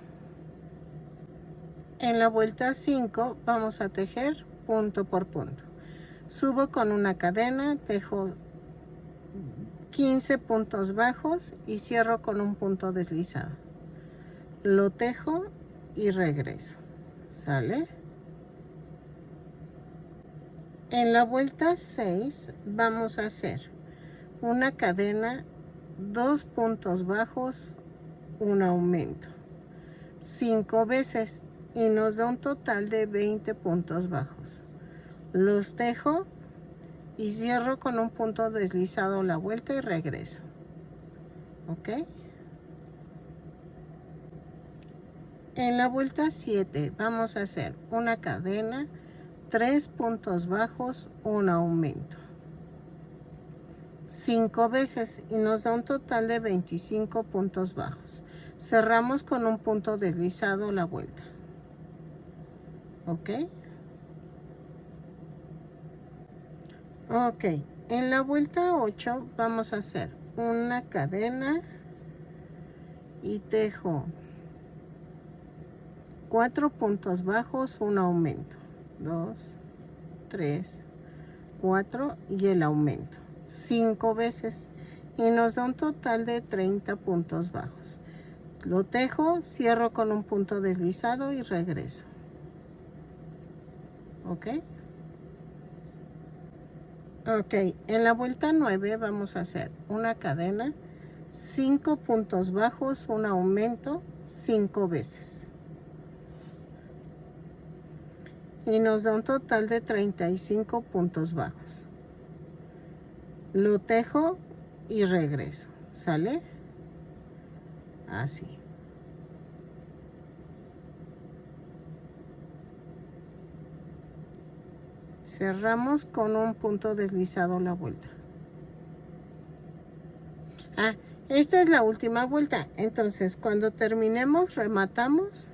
En la vuelta 5 vamos a tejer punto por punto. Subo con una cadena, tejo 15 puntos bajos y cierro con un punto deslizado. Lo tejo y regreso. ¿Sale? En la vuelta 6 vamos a hacer una cadena, 2 puntos bajos, un aumento. 5 veces y nos da un total de 20 puntos bajos. Los tejo y cierro con un punto deslizado la vuelta y regreso. ¿Ok? En la vuelta 7 vamos a hacer una cadena, 3 puntos bajos, un aumento. 5 veces y nos da un total de 25 puntos bajos. Cerramos con un punto deslizado la vuelta. ¿Ok? Ok. En la vuelta 8 vamos a hacer una cadena y tejo 4 puntos bajos, un aumento. 2, 3, 4 y el aumento. 5 veces y nos da un total de 30 puntos bajos. Lo tejo, cierro con un punto deslizado y regreso. ¿Ok? Ok, en la vuelta 9 vamos a hacer una cadena, 5 puntos bajos, un aumento, 5 veces. Y nos da un total de 35 puntos bajos. Lo tejo y regreso. ¿Sale? Así. Cerramos con un punto deslizado la vuelta. Ah, esta es la última vuelta. Entonces, cuando terminemos, rematamos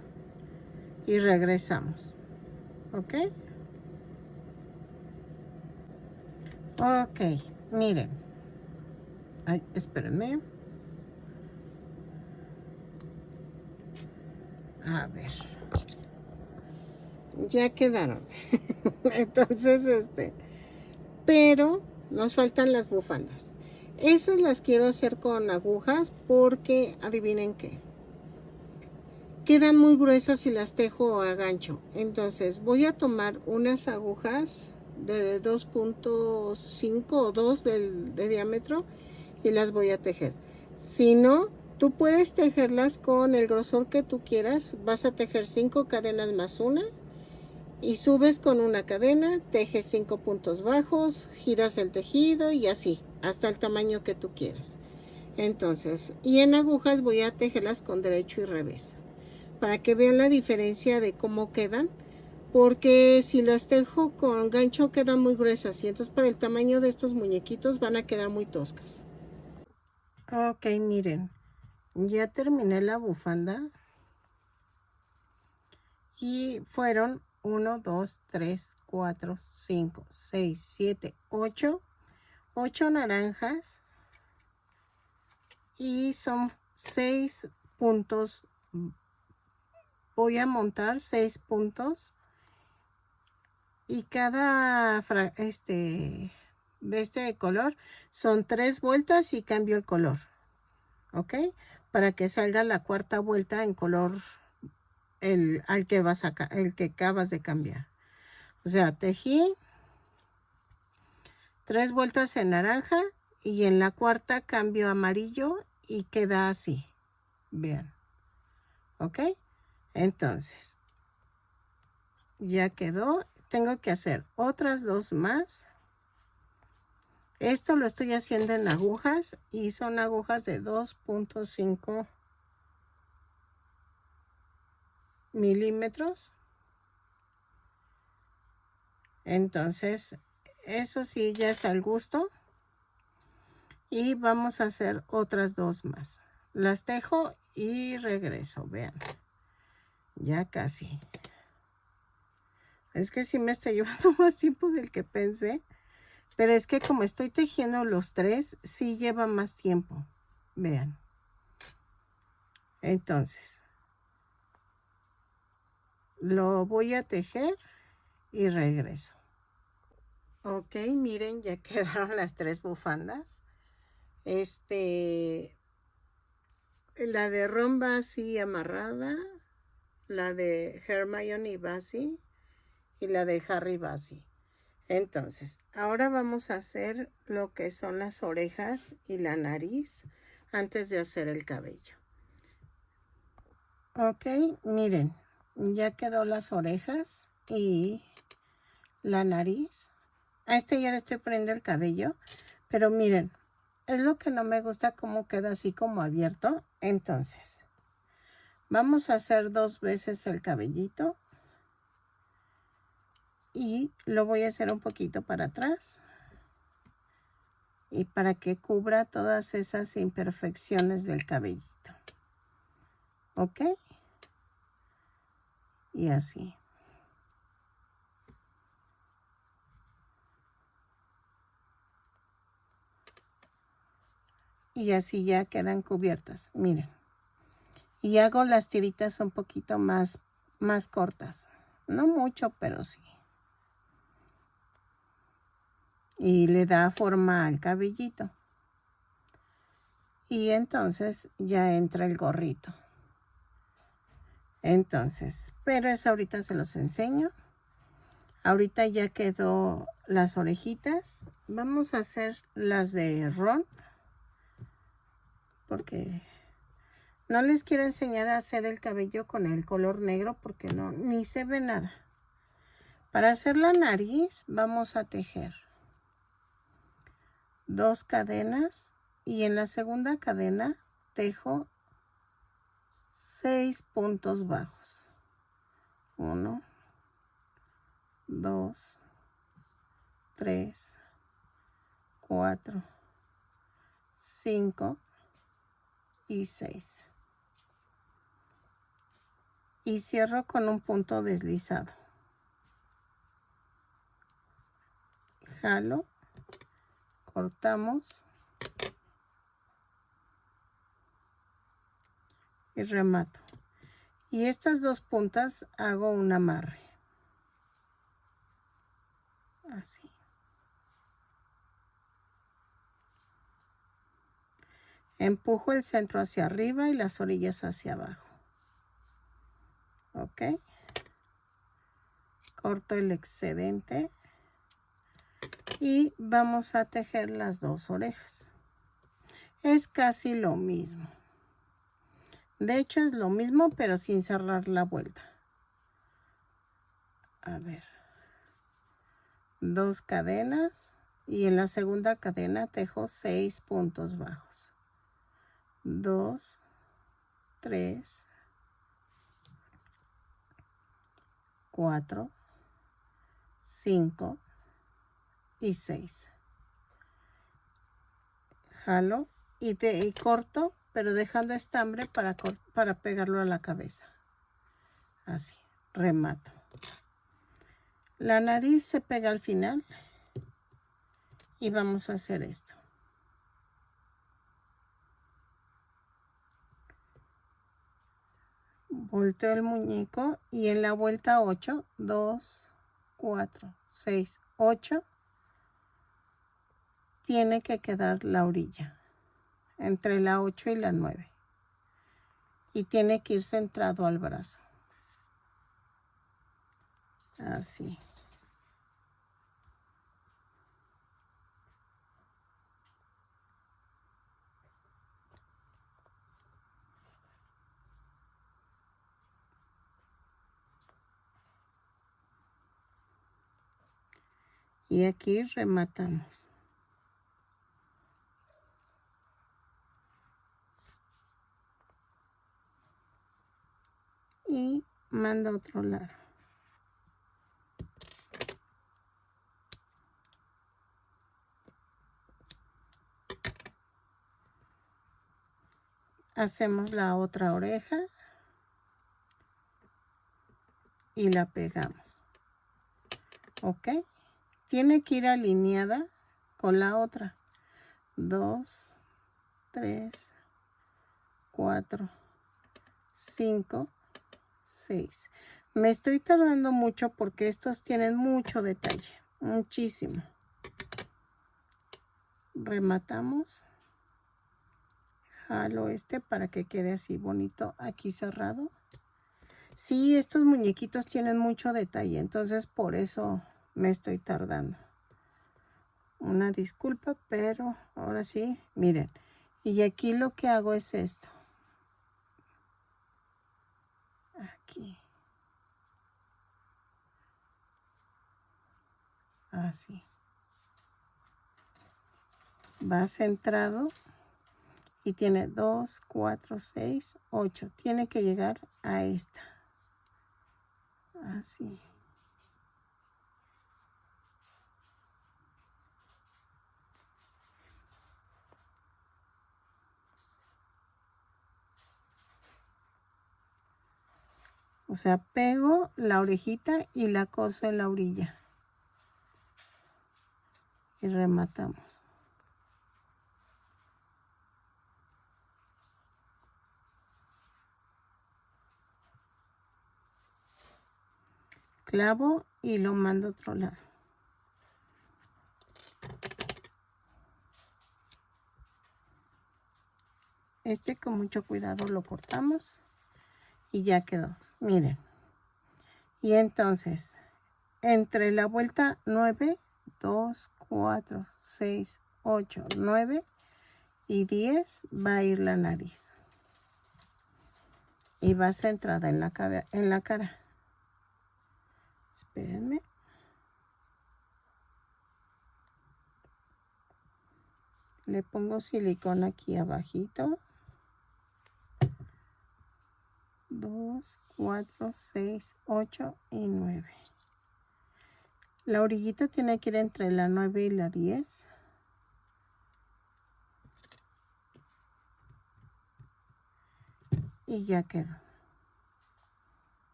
y regresamos. ¿Ok? Ok, miren. Ay, espérenme. A ver. Ya quedaron. Entonces, pero nos faltan las bufandas. Esas las quiero hacer con agujas porque adivinen qué. Quedan muy gruesas si las tejo a gancho. Entonces voy a tomar unas agujas de 2.5 o 2 de diámetro y las voy a tejer. Si no, tú puedes tejerlas con el grosor que tú quieras. Vas a tejer 5 cadenas más una y subes con una cadena, tejes 5 puntos bajos, giras el tejido y así, hasta el tamaño que tú quieras. Entonces, y en agujas voy a tejerlas con derecho y revés, para que vean la diferencia de cómo quedan, porque si las tejo con gancho quedan muy gruesas y entonces para el tamaño de estos muñequitos van a quedar muy toscas. Ok, miren, ya terminé la bufanda y fueron 1, 2, 3, 4, 5, 6, 7, 8 naranjas y son 6 puntos. Voy a montar 6 puntos y cada de este color son 3 vueltas y cambio el color. ¿Ok? Para que salga la cuarta vuelta en color el que acabas de cambiar. O sea, tejí 3 vueltas en naranja y en la cuarta cambio a amarillo y queda así. Vean. ¿Ok? Entonces, ya quedó. Tengo que hacer otras 2 más. Esto lo estoy haciendo en agujas y son agujas de 2.5 milímetros. Entonces, eso sí ya es al gusto. Y vamos a hacer otras 2 más. Las tejo y regreso, vean. Ya casi. Es que sí me está llevando más tiempo del que pensé. Pero es que como estoy tejiendo los 3, sí lleva más tiempo. Vean. Entonces, lo voy a tejer y regreso. Ok, miren, ya quedaron las 3 bufandas. La de Ron va así amarrada, la de Hermione va así y la de Harry va así. Entonces, ahora vamos a hacer lo que son las orejas y la nariz antes de hacer el cabello. Ok, miren, ya quedó las orejas y la nariz. A ya le estoy poniendo el cabello, pero miren, es lo que no me gusta cómo queda así como abierto. Entonces, vamos a hacer 2 veces el cabellito. Y lo voy a hacer un poquito para atrás. Y para que cubra todas esas imperfecciones del cabellito. ¿Ok? Y así. Y así ya quedan cubiertas. Miren. Y hago las tiritas un poquito más cortas. No mucho, pero sí. Y le da forma al cabellito. Y entonces ya entra el gorrito. Entonces, pero eso ahorita se los enseño. Ahorita ya quedó las orejitas. Vamos a hacer las de Ron. Porque no les quiero enseñar a hacer el cabello con el color negro porque no, ni se ve nada. Para hacer la nariz vamos a tejer 2 cadenas y en la segunda cadena tejo 6 puntos bajos. 1, 2, 3, 4, 5 y 6. Y cierro con un punto deslizado. Jalo, cortamos y remato. Y estas 2 puntas hago un amarre. Así. Empujo el centro hacia arriba y las orillas hacia abajo. Ok. Corto el excedente. Y vamos a tejer las 2 orejas. Es casi lo mismo. De hecho es lo mismo, pero sin cerrar la vuelta. A ver. 2 cadenas. Y en la segunda cadena tejo 6 puntos bajos. 2, 3, 4, 5 y 6. Jalo y corto, pero dejando estambre para pegarlo a la cabeza. Así, remato. La nariz se pega al final y vamos a hacer esto. Volteo el muñeco y en la vuelta 8, 2, 4, 6, 8, tiene que quedar la orilla, entre la 8 y la 9. Y tiene que ir centrado al brazo. Así. Y aquí rematamos. Y manda a otro lado. Hacemos la otra oreja y la pegamos. ¿Ok? Tiene que ir alineada con la otra. 2, 3, 4, 5, 6. Me estoy tardando mucho porque estos tienen mucho detalle. Muchísimo. Rematamos. Jalo para que quede así bonito aquí cerrado. Sí, estos muñequitos tienen mucho detalle, entonces por eso me estoy tardando. Una disculpa, pero ahora sí, miren. Y aquí lo que hago es esto. Aquí. Así. Va centrado y tiene 2, 4, 6, 8. Tiene que llegar a esta. Así. O sea, pego la orejita y la coso en la orilla. Y rematamos. Clavo y lo mando a otro lado. Con mucho cuidado lo cortamos y ya quedó. Miren. Y entonces, entre la vuelta 9, 2, 4, 6, 8, 9 y 10 va a ir la nariz. Y va centrada en la cara. Espérenme. Le pongo silicona aquí abajito. 2, 4, 6, 8 y 9. La orillita tiene que ir entre la 9 y la 10. Y ya quedó.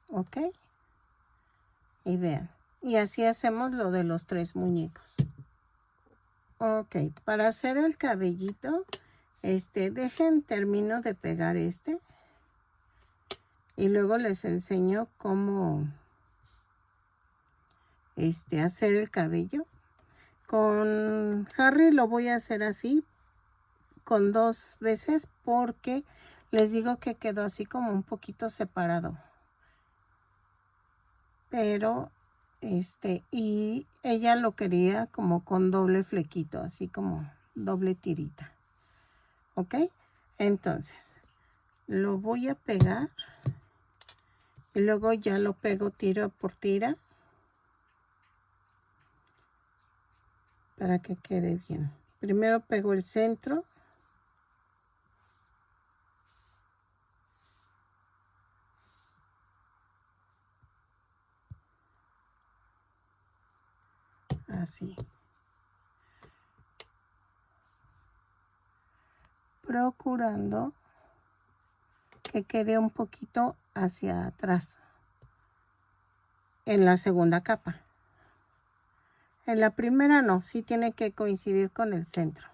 ¿Ok? Y vean. Y así hacemos lo de los 3 muñecos. Ok, para hacer el cabellito, termino de pegar y luego les enseño cómo hacer el cabello. Con Harry lo voy a hacer así, con 2 veces, porque les digo que quedó así como un poquito separado. Pero, y ella lo quería como con doble flequito, así como doble tirita. ¿Ok? Entonces, lo voy a pegar y luego ya lo pego tira por tira para que quede bien. Primero pego el centro. Así. Procurando que quede un poquito hacia atrás en la segunda capa. En la primera no, sí tiene que coincidir con el centro.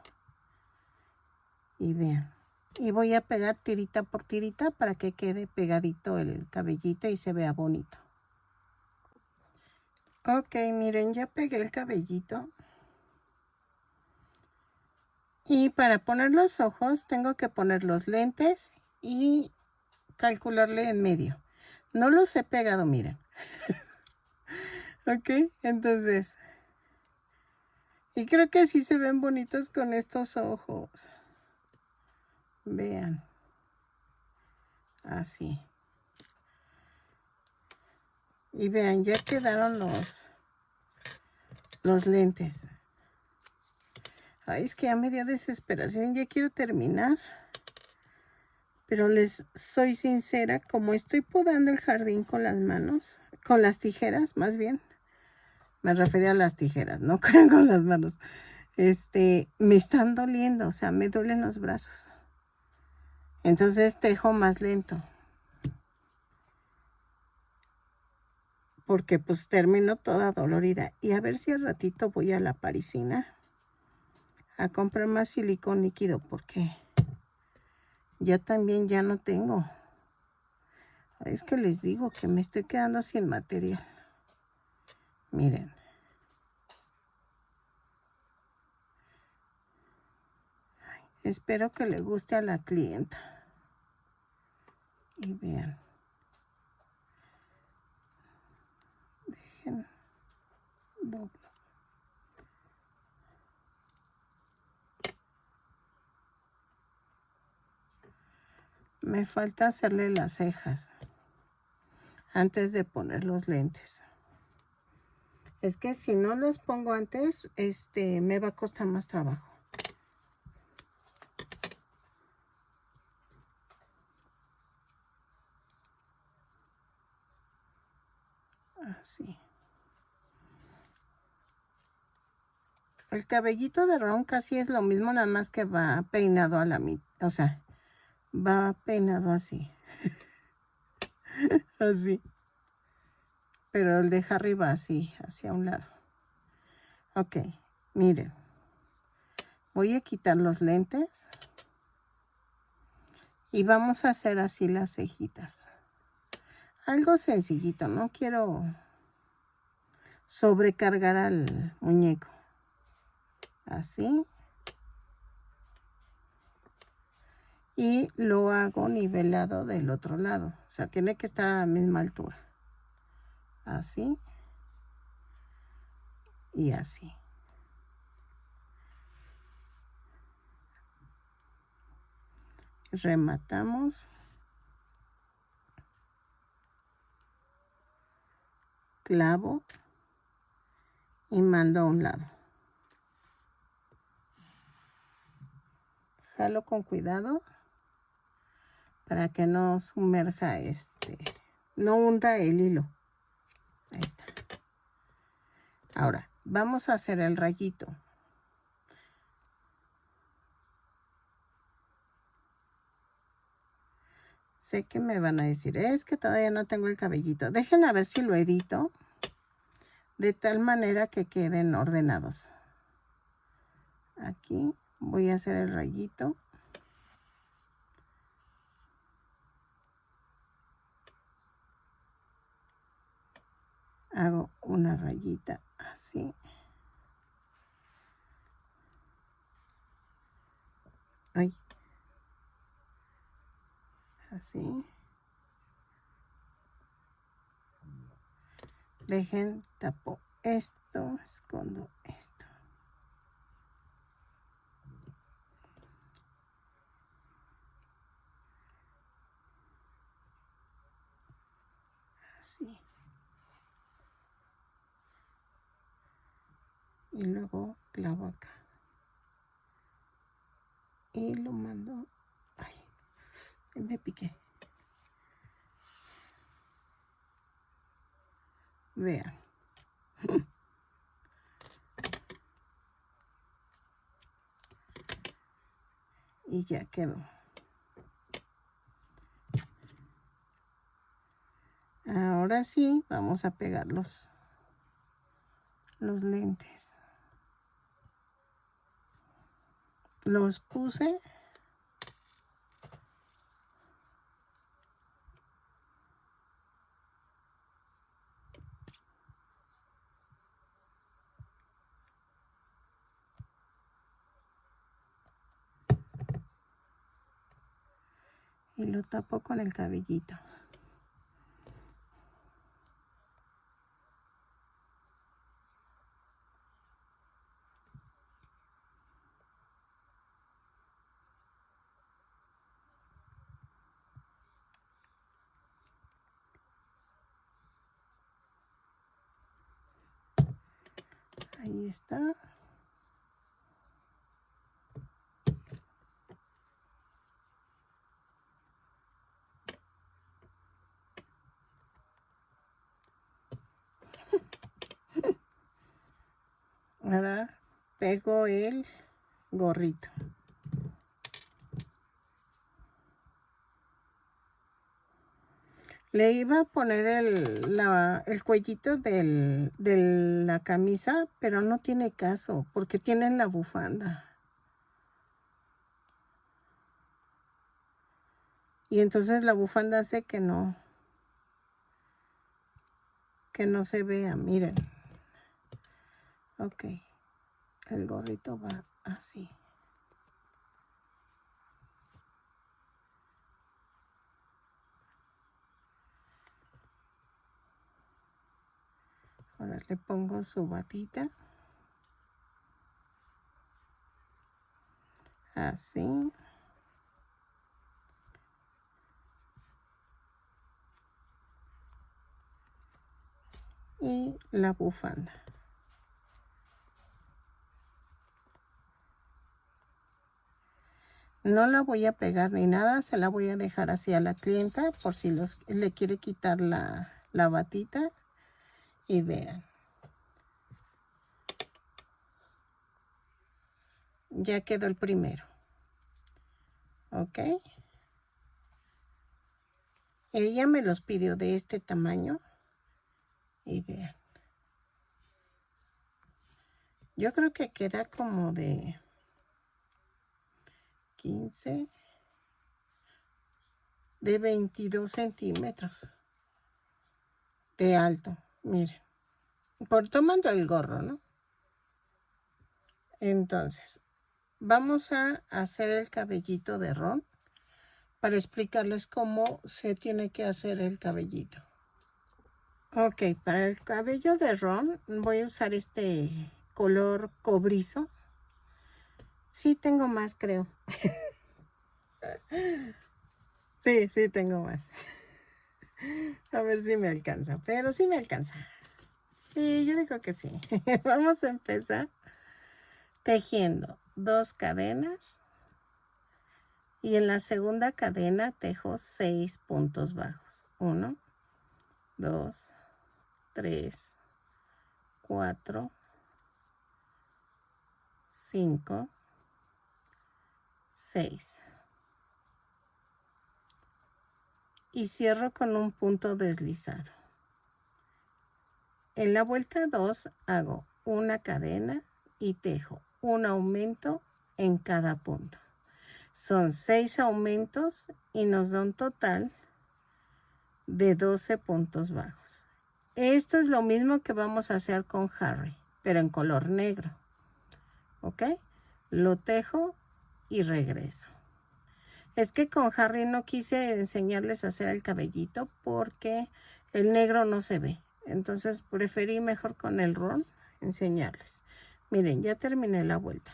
Y vean. Y voy a pegar tirita por tirita para que quede pegadito el cabellito y se vea bonito. Ok, miren, ya pegué el cabellito. Y para poner los ojos tengo que poner los lentes y calcularle en medio. No los he pegado, miren. Ok, entonces. Y creo que sí se ven bonitos con estos ojos. Vean. Así. Y vean, ya quedaron los lentes. Ay, es que ya me dio desesperación, ya quiero terminar. Pero les soy sincera, como estoy podando el jardín con las manos, con las tijeras más bien, me refería a las tijeras, no con las manos, me están doliendo, o sea, me duelen los brazos. Entonces tejo más lento. Porque pues termino toda dolorida. Y a ver si al ratito voy a la parisina a comprar más silicón líquido, porque ya también ya no tengo. Es que les digo que me estoy quedando sin material. Miren. Espero que le guste a la clienta. Y vean. Dejen. Doblo. Me falta hacerle las cejas antes de poner los lentes. Es que si no los pongo antes, me va a costar más trabajo. Así. El cabellito de Ron casi es lo mismo, nada más que va peinado a la mitad. O sea, va peinado así. Así. Pero el de Harry va así, hacia un lado. Ok, miren. Voy a quitar los lentes. Y vamos a hacer así las cejitas. Algo sencillito, no quiero sobrecargar al muñeco. Así. Y lo hago nivelado del otro lado. O sea, tiene que estar a la misma altura. Así. Y así. Rematamos. Clavo. Y mando a un lado. Jalo con cuidado. Para que no sumerja no hunda el hilo. Ahí está. Ahora, vamos a hacer el rayito. Sé que me van a decir, es que todavía no tengo el cabellito. Déjenme a ver si lo edito de tal manera que queden ordenados. Aquí voy a hacer el rayito. Hago una rayita así. Ay. Así. Dejen, tapo esto, escondo esto. Así. Y luego clavo acá. Y lo mando. Ay, me piqué. Vean. Y ya quedó. Ahora sí, vamos a pegar los lentes. Los puse. Y lo tapo con el cabellito. Ahí está. Ahora pego el gorrito. Le iba a poner el cuellito de la camisa, pero no tiene caso, porque tiene la bufanda. Y entonces la bufanda hace que no se vea, miren. Ok, el gorrito va así. Ahora le pongo su batita. Así. Y la bufanda. No la voy a pegar ni nada, se la voy a dejar así a la clienta por si le quiere quitar la batita. Y vean. Ya quedó el primero. ¿Ok? Ella me los pidió de este tamaño. Y vean. Yo creo que queda como de 15, de 22 centímetros de alto. Miren. Por tomando el gorro, ¿no? Entonces, vamos a hacer el cabellito de Ron para explicarles cómo se tiene que hacer el cabellito. Ok, para el cabello de Ron voy a usar este color cobrizo. Sí, tengo más, creo. Sí, tengo más. A ver si me alcanza, pero sí me alcanza. Sí, yo digo que sí. Vamos a empezar tejiendo 2 cadenas. Y en la segunda cadena tejo 6 puntos bajos. 1, 2, 3, 4, 5, 6. Y cierro con un punto deslizado. En la vuelta 2 hago una cadena y tejo un aumento en cada punto. Son 6 aumentos y nos da un total de 12 puntos bajos. Esto es lo mismo que vamos a hacer con Harry, pero en color negro. ¿Ok? Lo tejo y regreso. Es que con Harry no quise enseñarles a hacer el cabellito porque el negro no se ve. Entonces preferí mejor con el Ron enseñarles. Miren, ya terminé la vuelta.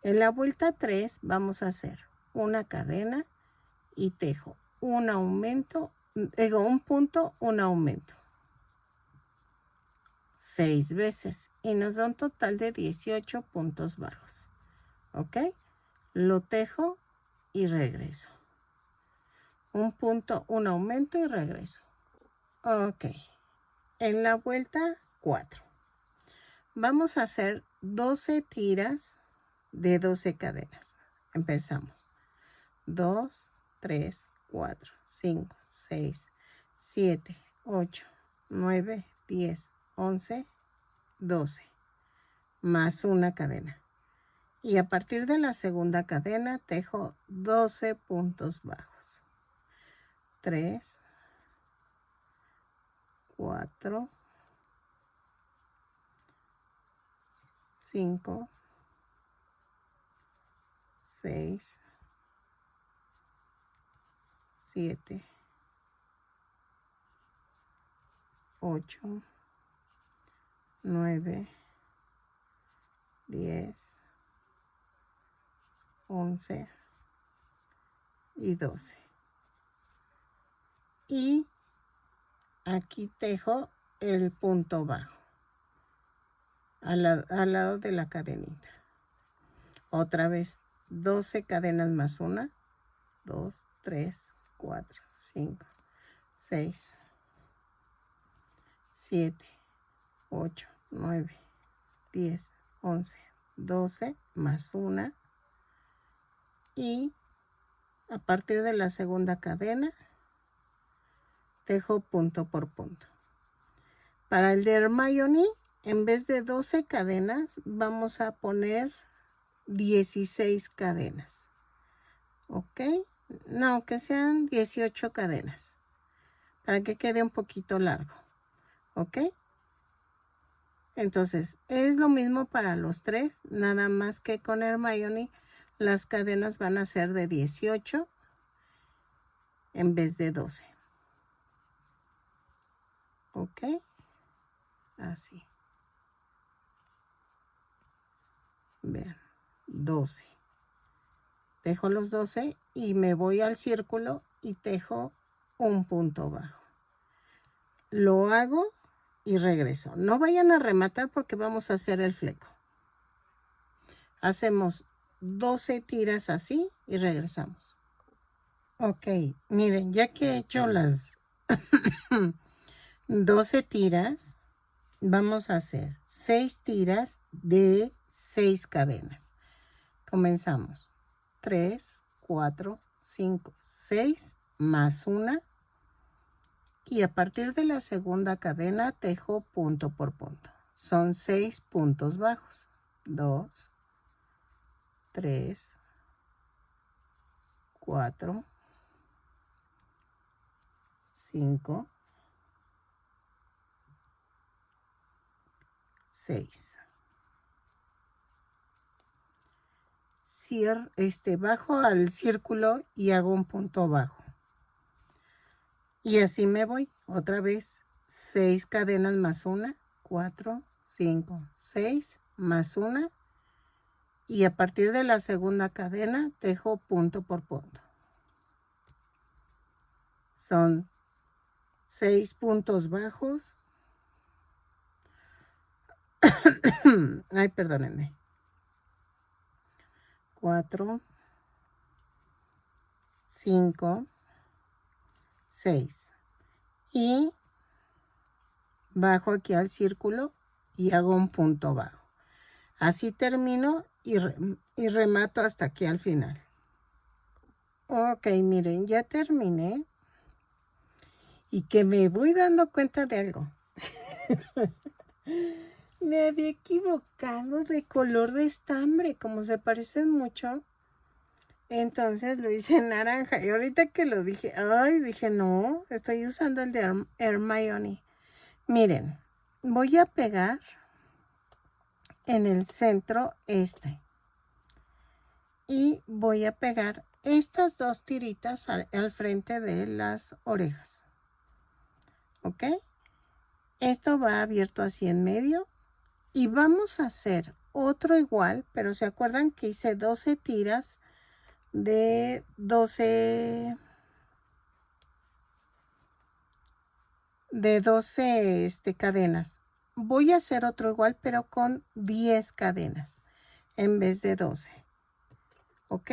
En la vuelta 3 vamos a hacer una cadena y tejo un aumento, un punto, un aumento. 6 veces y nos da un total de 18 puntos bajos. ¿Ok? Lo tejo y regreso. Un punto, un aumento y regreso. Ok. En la vuelta 4 vamos a hacer 12 tiras de 12 cadenas. Empezamos. 2, 3, 4, 5, 6, 7, 8, 9, 10, 11, 12. Más una cadena. Y a partir de la segunda cadena tejo 12 puntos bajos. 3, 4, 5, 6, 7, 8, 9, 10, 11 y 12. Y aquí tejo el punto bajo. al lado de la cadenita. Otra vez 12 cadenas más una, 2, 3, 4, 5, 6, 7, 8, 9, 10, 11, 12 más una, y a partir de la segunda cadena tejo punto por punto. Para el de Hermione, en vez de 12 cadenas, vamos a poner 16 cadenas. ¿Ok? No, que sean 18 cadenas. Para que quede un poquito largo. ¿Ok? Entonces, es lo mismo para los tres. Nada más que con Hermione, las cadenas van a ser de 18 en vez de 12. ¿Ok? Así. Vean, 12. Tejo los 12 y me voy al círculo y tejo un punto bajo. Lo hago y regreso. No vayan a rematar porque vamos a hacer el fleco. Hacemos 12 tiras así y regresamos. Ok, miren, ya que he hecho las 12 tiras, vamos a hacer 6 tiras de 6 cadenas. Comenzamos. 3, 4, 5, 6 más una, y a partir de la segunda cadena tejo punto por punto. Son 6 puntos bajos. 2, 3, 4, 5, 6. Bajo al círculo y hago un punto bajo. Y así me voy. Otra vez 6 cadenas más una, 4, 5, 6 más una. Y a partir de la segunda cadena tejo punto por punto. Son 6 puntos bajos. Ay, perdónenme. 4, 5, 6. Y bajo aquí al círculo y hago un punto bajo. Así termino y remato hasta aquí al final. Ok, miren, ya terminé. Y que me voy dando cuenta de algo. Me había equivocado de color de estambre, como se parecen mucho. Entonces lo hice naranja. Y ahorita que lo dije, ay, dije, no, estoy usando el de Hermione. Miren, voy a pegar en el centro este. Y voy a pegar estas 2 tiritas al frente de las orejas. ¿Ok? Esto va abierto así en medio. Y vamos a hacer otro igual, pero ¿se acuerdan que hice 12 tiras de 12 cadenas? Voy a hacer otro igual, pero con 10 cadenas en vez de 12. ¿Ok?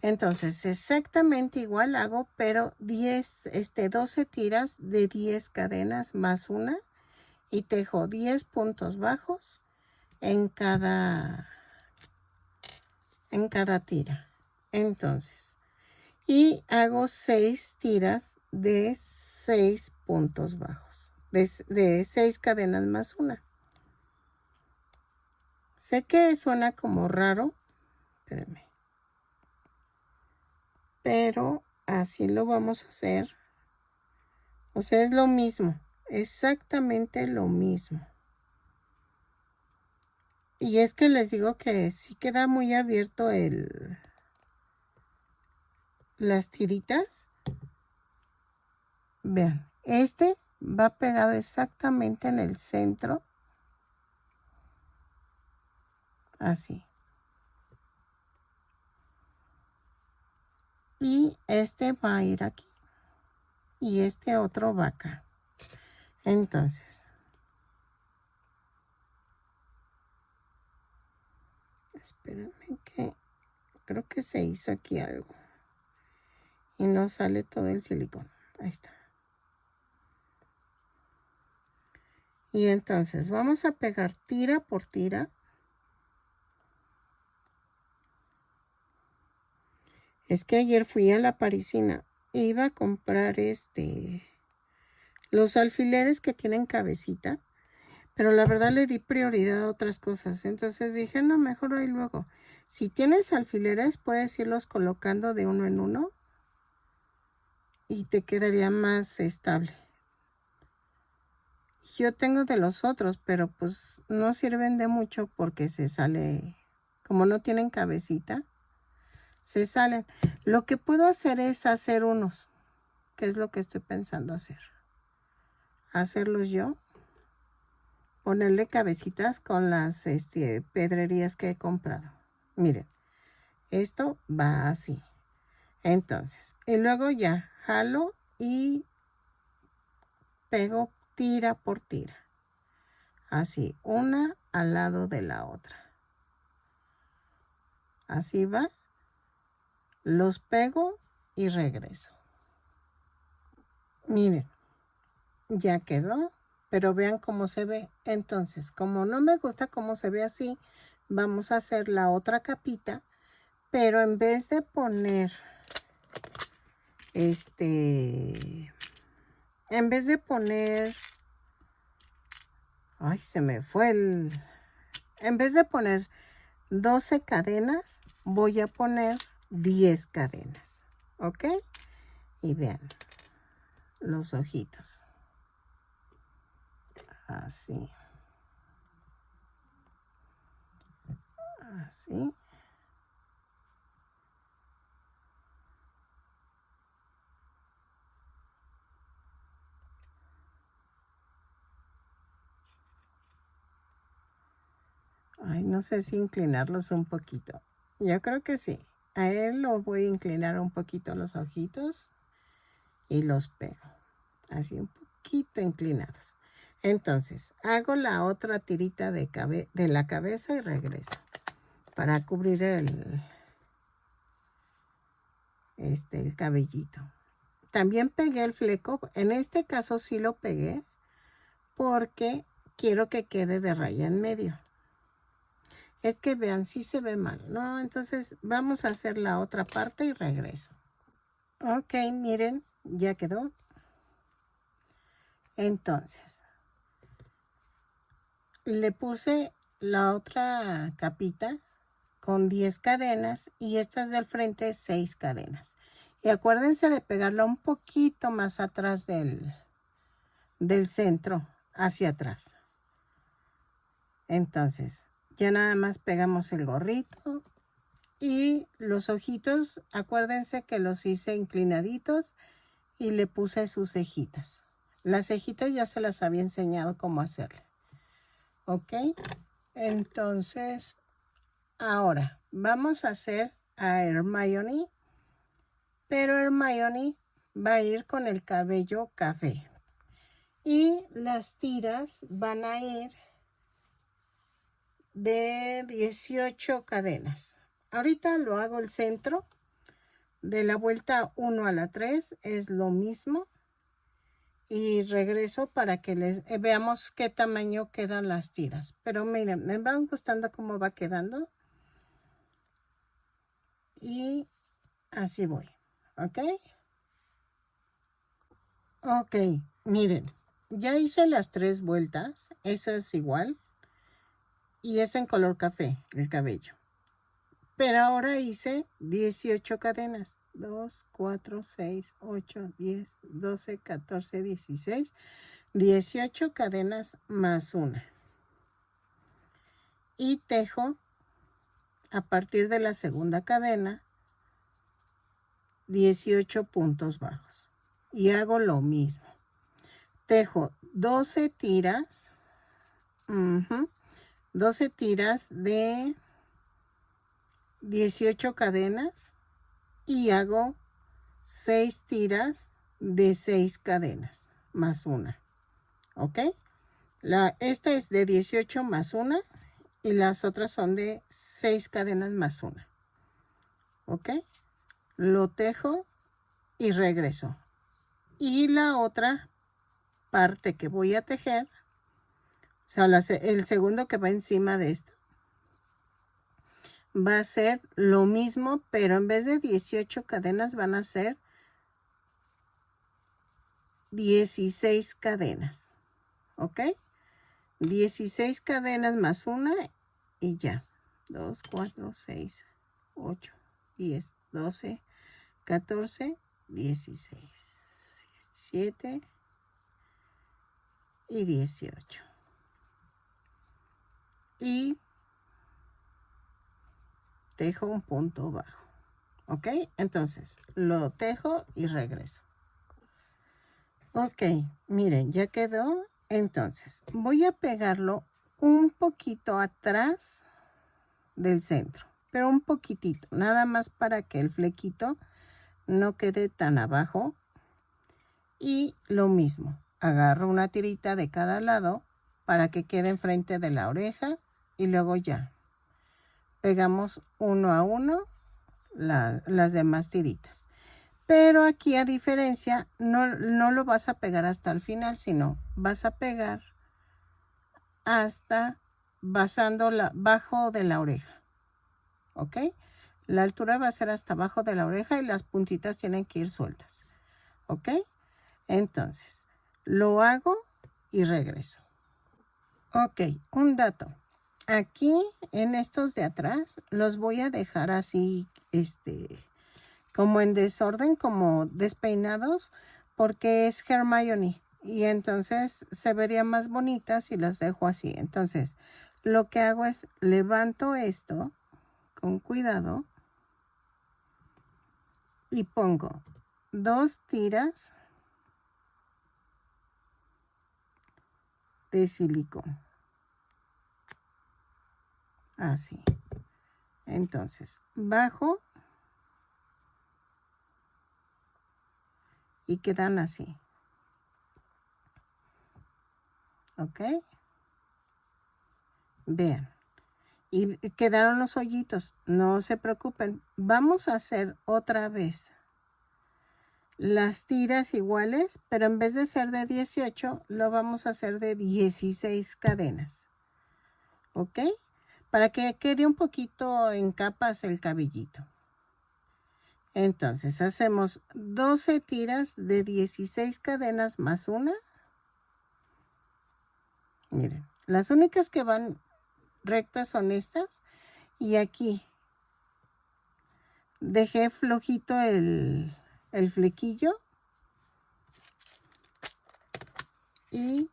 Entonces, exactamente igual hago, pero 12 tiras de 10 cadenas más una, y tejo 10 puntos bajos en cada tira. Entonces, y hago 6 tiras de 6 puntos bajos, de 6 cadenas más una. Sé que suena como raro, espérenme, pero así lo vamos a hacer. O sea, es lo mismo, exactamente lo mismo. Y es que les digo que sí queda muy abierto las tiritas. Vean, este va pegado exactamente en el centro. Así. Y este va a ir aquí. Y este otro va acá. Entonces, Espérame que creo que se hizo aquí algo. Y no sale todo el silicón. Ahí está. Y entonces vamos a pegar tira por tira. Es que ayer fui a la Parisina. Iba a comprar los alfileres que tienen cabecita. Pero la verdad le di prioridad a otras cosas. Entonces dije, no, mejor ahí luego. Si tienes alfileres, puedes irlos colocando de uno en uno. Y te quedaría más estable. Yo tengo de los otros, pero pues no sirven de mucho porque se sale, como no tienen cabecita, se salen. Lo que puedo hacer es hacer unos, que es lo que estoy pensando hacer. Hacerlos yo, ponerle cabecitas con las pedrerías que he comprado. Miren, esto va así. Entonces, y luego ya jalo y pego tira por tira. Así, una al lado de la otra. Así va. Los pego y regreso. Miren, ya quedó, pero vean cómo se ve. Entonces, como no me gusta cómo se ve así, vamos a hacer la otra capita, pero en vez de poner ay, se me fue en vez de poner 12 cadenas, voy a poner 10 cadenas, ¿ok? Y vean los ojitos. Así. Así. Ay, no sé si inclinarlos un poquito. Yo creo que sí. A él lo voy a inclinar un poquito los ojitos y los pego. Así un poquito inclinados. Entonces, hago la otra tirita de la cabeza y regreso. Para cubrir el cabellito. También pegué el fleco. En este caso sí lo pegué porque quiero que quede de raya en medio. Es que vean, sí se ve mal, ¿no? Entonces vamos a hacer la otra parte y regreso. Ok, miren, ya quedó. Entonces, le puse la otra capita con 10 cadenas y estas del frente 6 cadenas. Y acuérdense de pegarla un poquito más atrás del centro, hacia atrás. Entonces, ya nada más pegamos el gorrito y los ojitos, acuérdense que los hice inclinaditos y le puse sus cejitas. Las cejitas ya se las había enseñado cómo hacerle. ¿Ok? Entonces, ahora vamos a hacer a Hermione, pero Hermione va a ir con el cabello café. Y las tiras van a ir de 18 cadenas. Ahorita lo hago el centro. De la vuelta 1 a la 3 es lo mismo. Y regreso para que veamos qué tamaño quedan las tiras. Pero miren, me van gustando cómo va quedando. Y así voy. ¿Ok? Ok, miren. Ya hice las 3 vueltas. Eso es igual. Y es en color café el cabello. Pero ahora hice 18 cadenas. 2, 4, 6, 8, 10, 12, 14, 16. 18 cadenas más una. Y tejo a partir de la segunda cadena 18 puntos bajos. Y hago lo mismo. Tejo 12 tiras. 12 tiras de 18 cadenas y hago 6 tiras de 6 cadenas más una. ¿Ok? Esta es de 18 más una y las otras son de 6 cadenas más una. ¿Ok? Lo tejo y regreso. Y la otra parte que voy a tejer, o sea, el segundo que va encima de esto, va a ser lo mismo, pero en vez de 18 cadenas van a ser 16 cadenas. ¿Ok? 16 cadenas más una y ya. 2, 4, 6, 8, 10, 12, 14, 16, 17 y 18. Y tejo un punto bajo. ¿Ok? Entonces, lo tejo y regreso. Ok, miren, ya quedó. Entonces, voy a pegarlo un poquito atrás del centro, pero un poquitito, nada más para que el flequito no quede tan abajo. Y lo mismo, agarro una tirita de cada lado para que quede enfrente de la oreja y luego ya pegamos uno a uno las demás tiritas. Pero aquí, a diferencia, no lo vas a pegar hasta el final, sino vas a pegar hasta bajo de la oreja. ¿Ok? La altura va a ser hasta abajo de la oreja y las puntitas tienen que ir sueltas. ¿Ok? Entonces, lo hago y regreso. Ok, un dato. Aquí, en estos de atrás, los voy a dejar así, como en desorden, como despeinados, porque es Hermione. Y entonces se vería más bonita si las dejo así. Entonces, lo que hago es levanto esto con cuidado y pongo 2 tiras de silicón. Así. Entonces, bajo y quedan así. ¿Ok? Vean. Y quedaron los hoyitos. No se preocupen. Vamos a hacer otra vez las tiras iguales, pero en vez de ser de 18, lo vamos a hacer de 16 cadenas. ¿Ok? Para que quede un poquito en capas el cabellito. Entonces hacemos 12 tiras de 16 cadenas más una. Miren, las únicas que van rectas son estas. Y aquí dejé flojito el flequillo. Y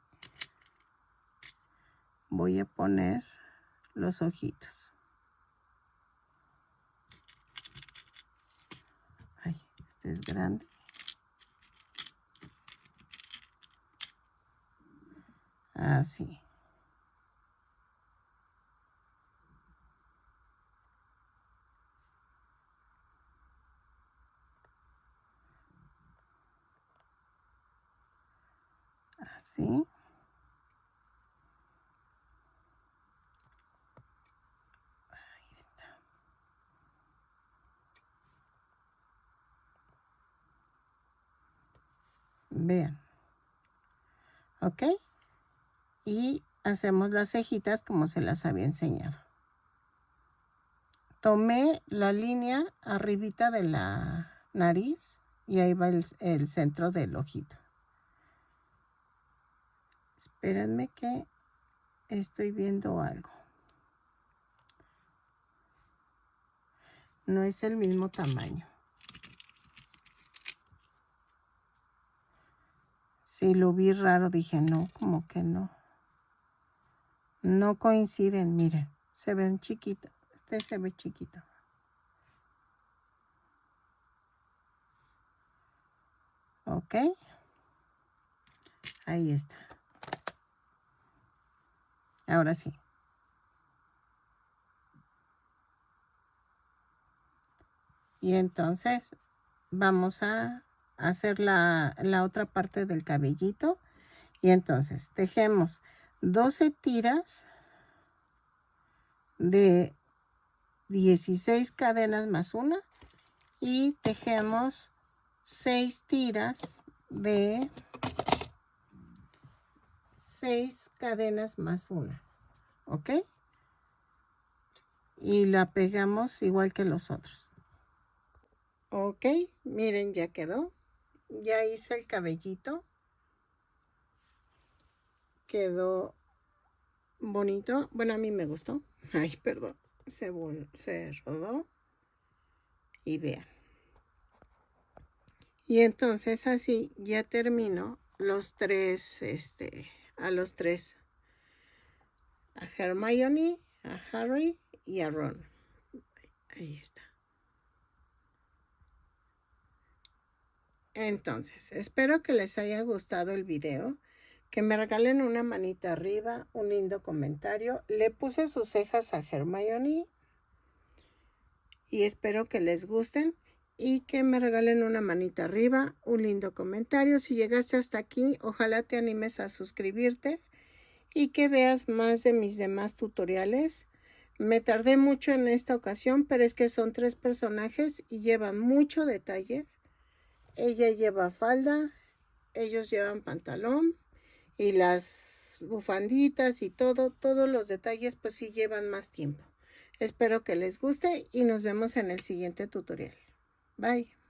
voy a poner los ojitos. Ay, este es grande. Así. Así. Ahí está. Vean. ¿Ok? Y hacemos las cejitas como se las había enseñado. Tomé la línea arribita de la nariz y ahí va el centro del ojito. Espérenme que estoy viendo algo. No es el mismo tamaño. Sí, lo vi raro, dije no, como que no. No coinciden, miren, se ven chiquitos. Este se ve chiquito. ¿Ok? Ahí está. Ahora sí. Y entonces vamos a hacer la otra parte del cabellito. Y entonces tejemos 12 tiras de 16 cadenas más una y tejemos 6 tiras de 6 cadenas más una, ¿ok? Y la pegamos igual que los otros. Ok, miren, ya quedó. Ya hice el cabellito. Quedó bonito. Bueno, a mí me gustó. Ay, perdón. Se rodó. Y vean. Y entonces así ya termino los tres, a los tres. A Hermione, a Harry y a Ron. Ahí está. Entonces, espero que les haya gustado el video. Que me regalen una manita arriba, un lindo comentario. Le puse sus cejas a Hermione. Y espero que les gusten. Y que me regalen una manita arriba, un lindo comentario. Si llegaste hasta aquí, ojalá te animes a suscribirte. Y que veas más de mis demás tutoriales. Me tardé mucho en esta ocasión, pero es que son 3 personajes y llevan mucho detalle. Ella lleva falda, ellos llevan pantalón y las bufanditas y todos los detalles pues sí llevan más tiempo. Espero que les guste y nos vemos en el siguiente tutorial. Bye.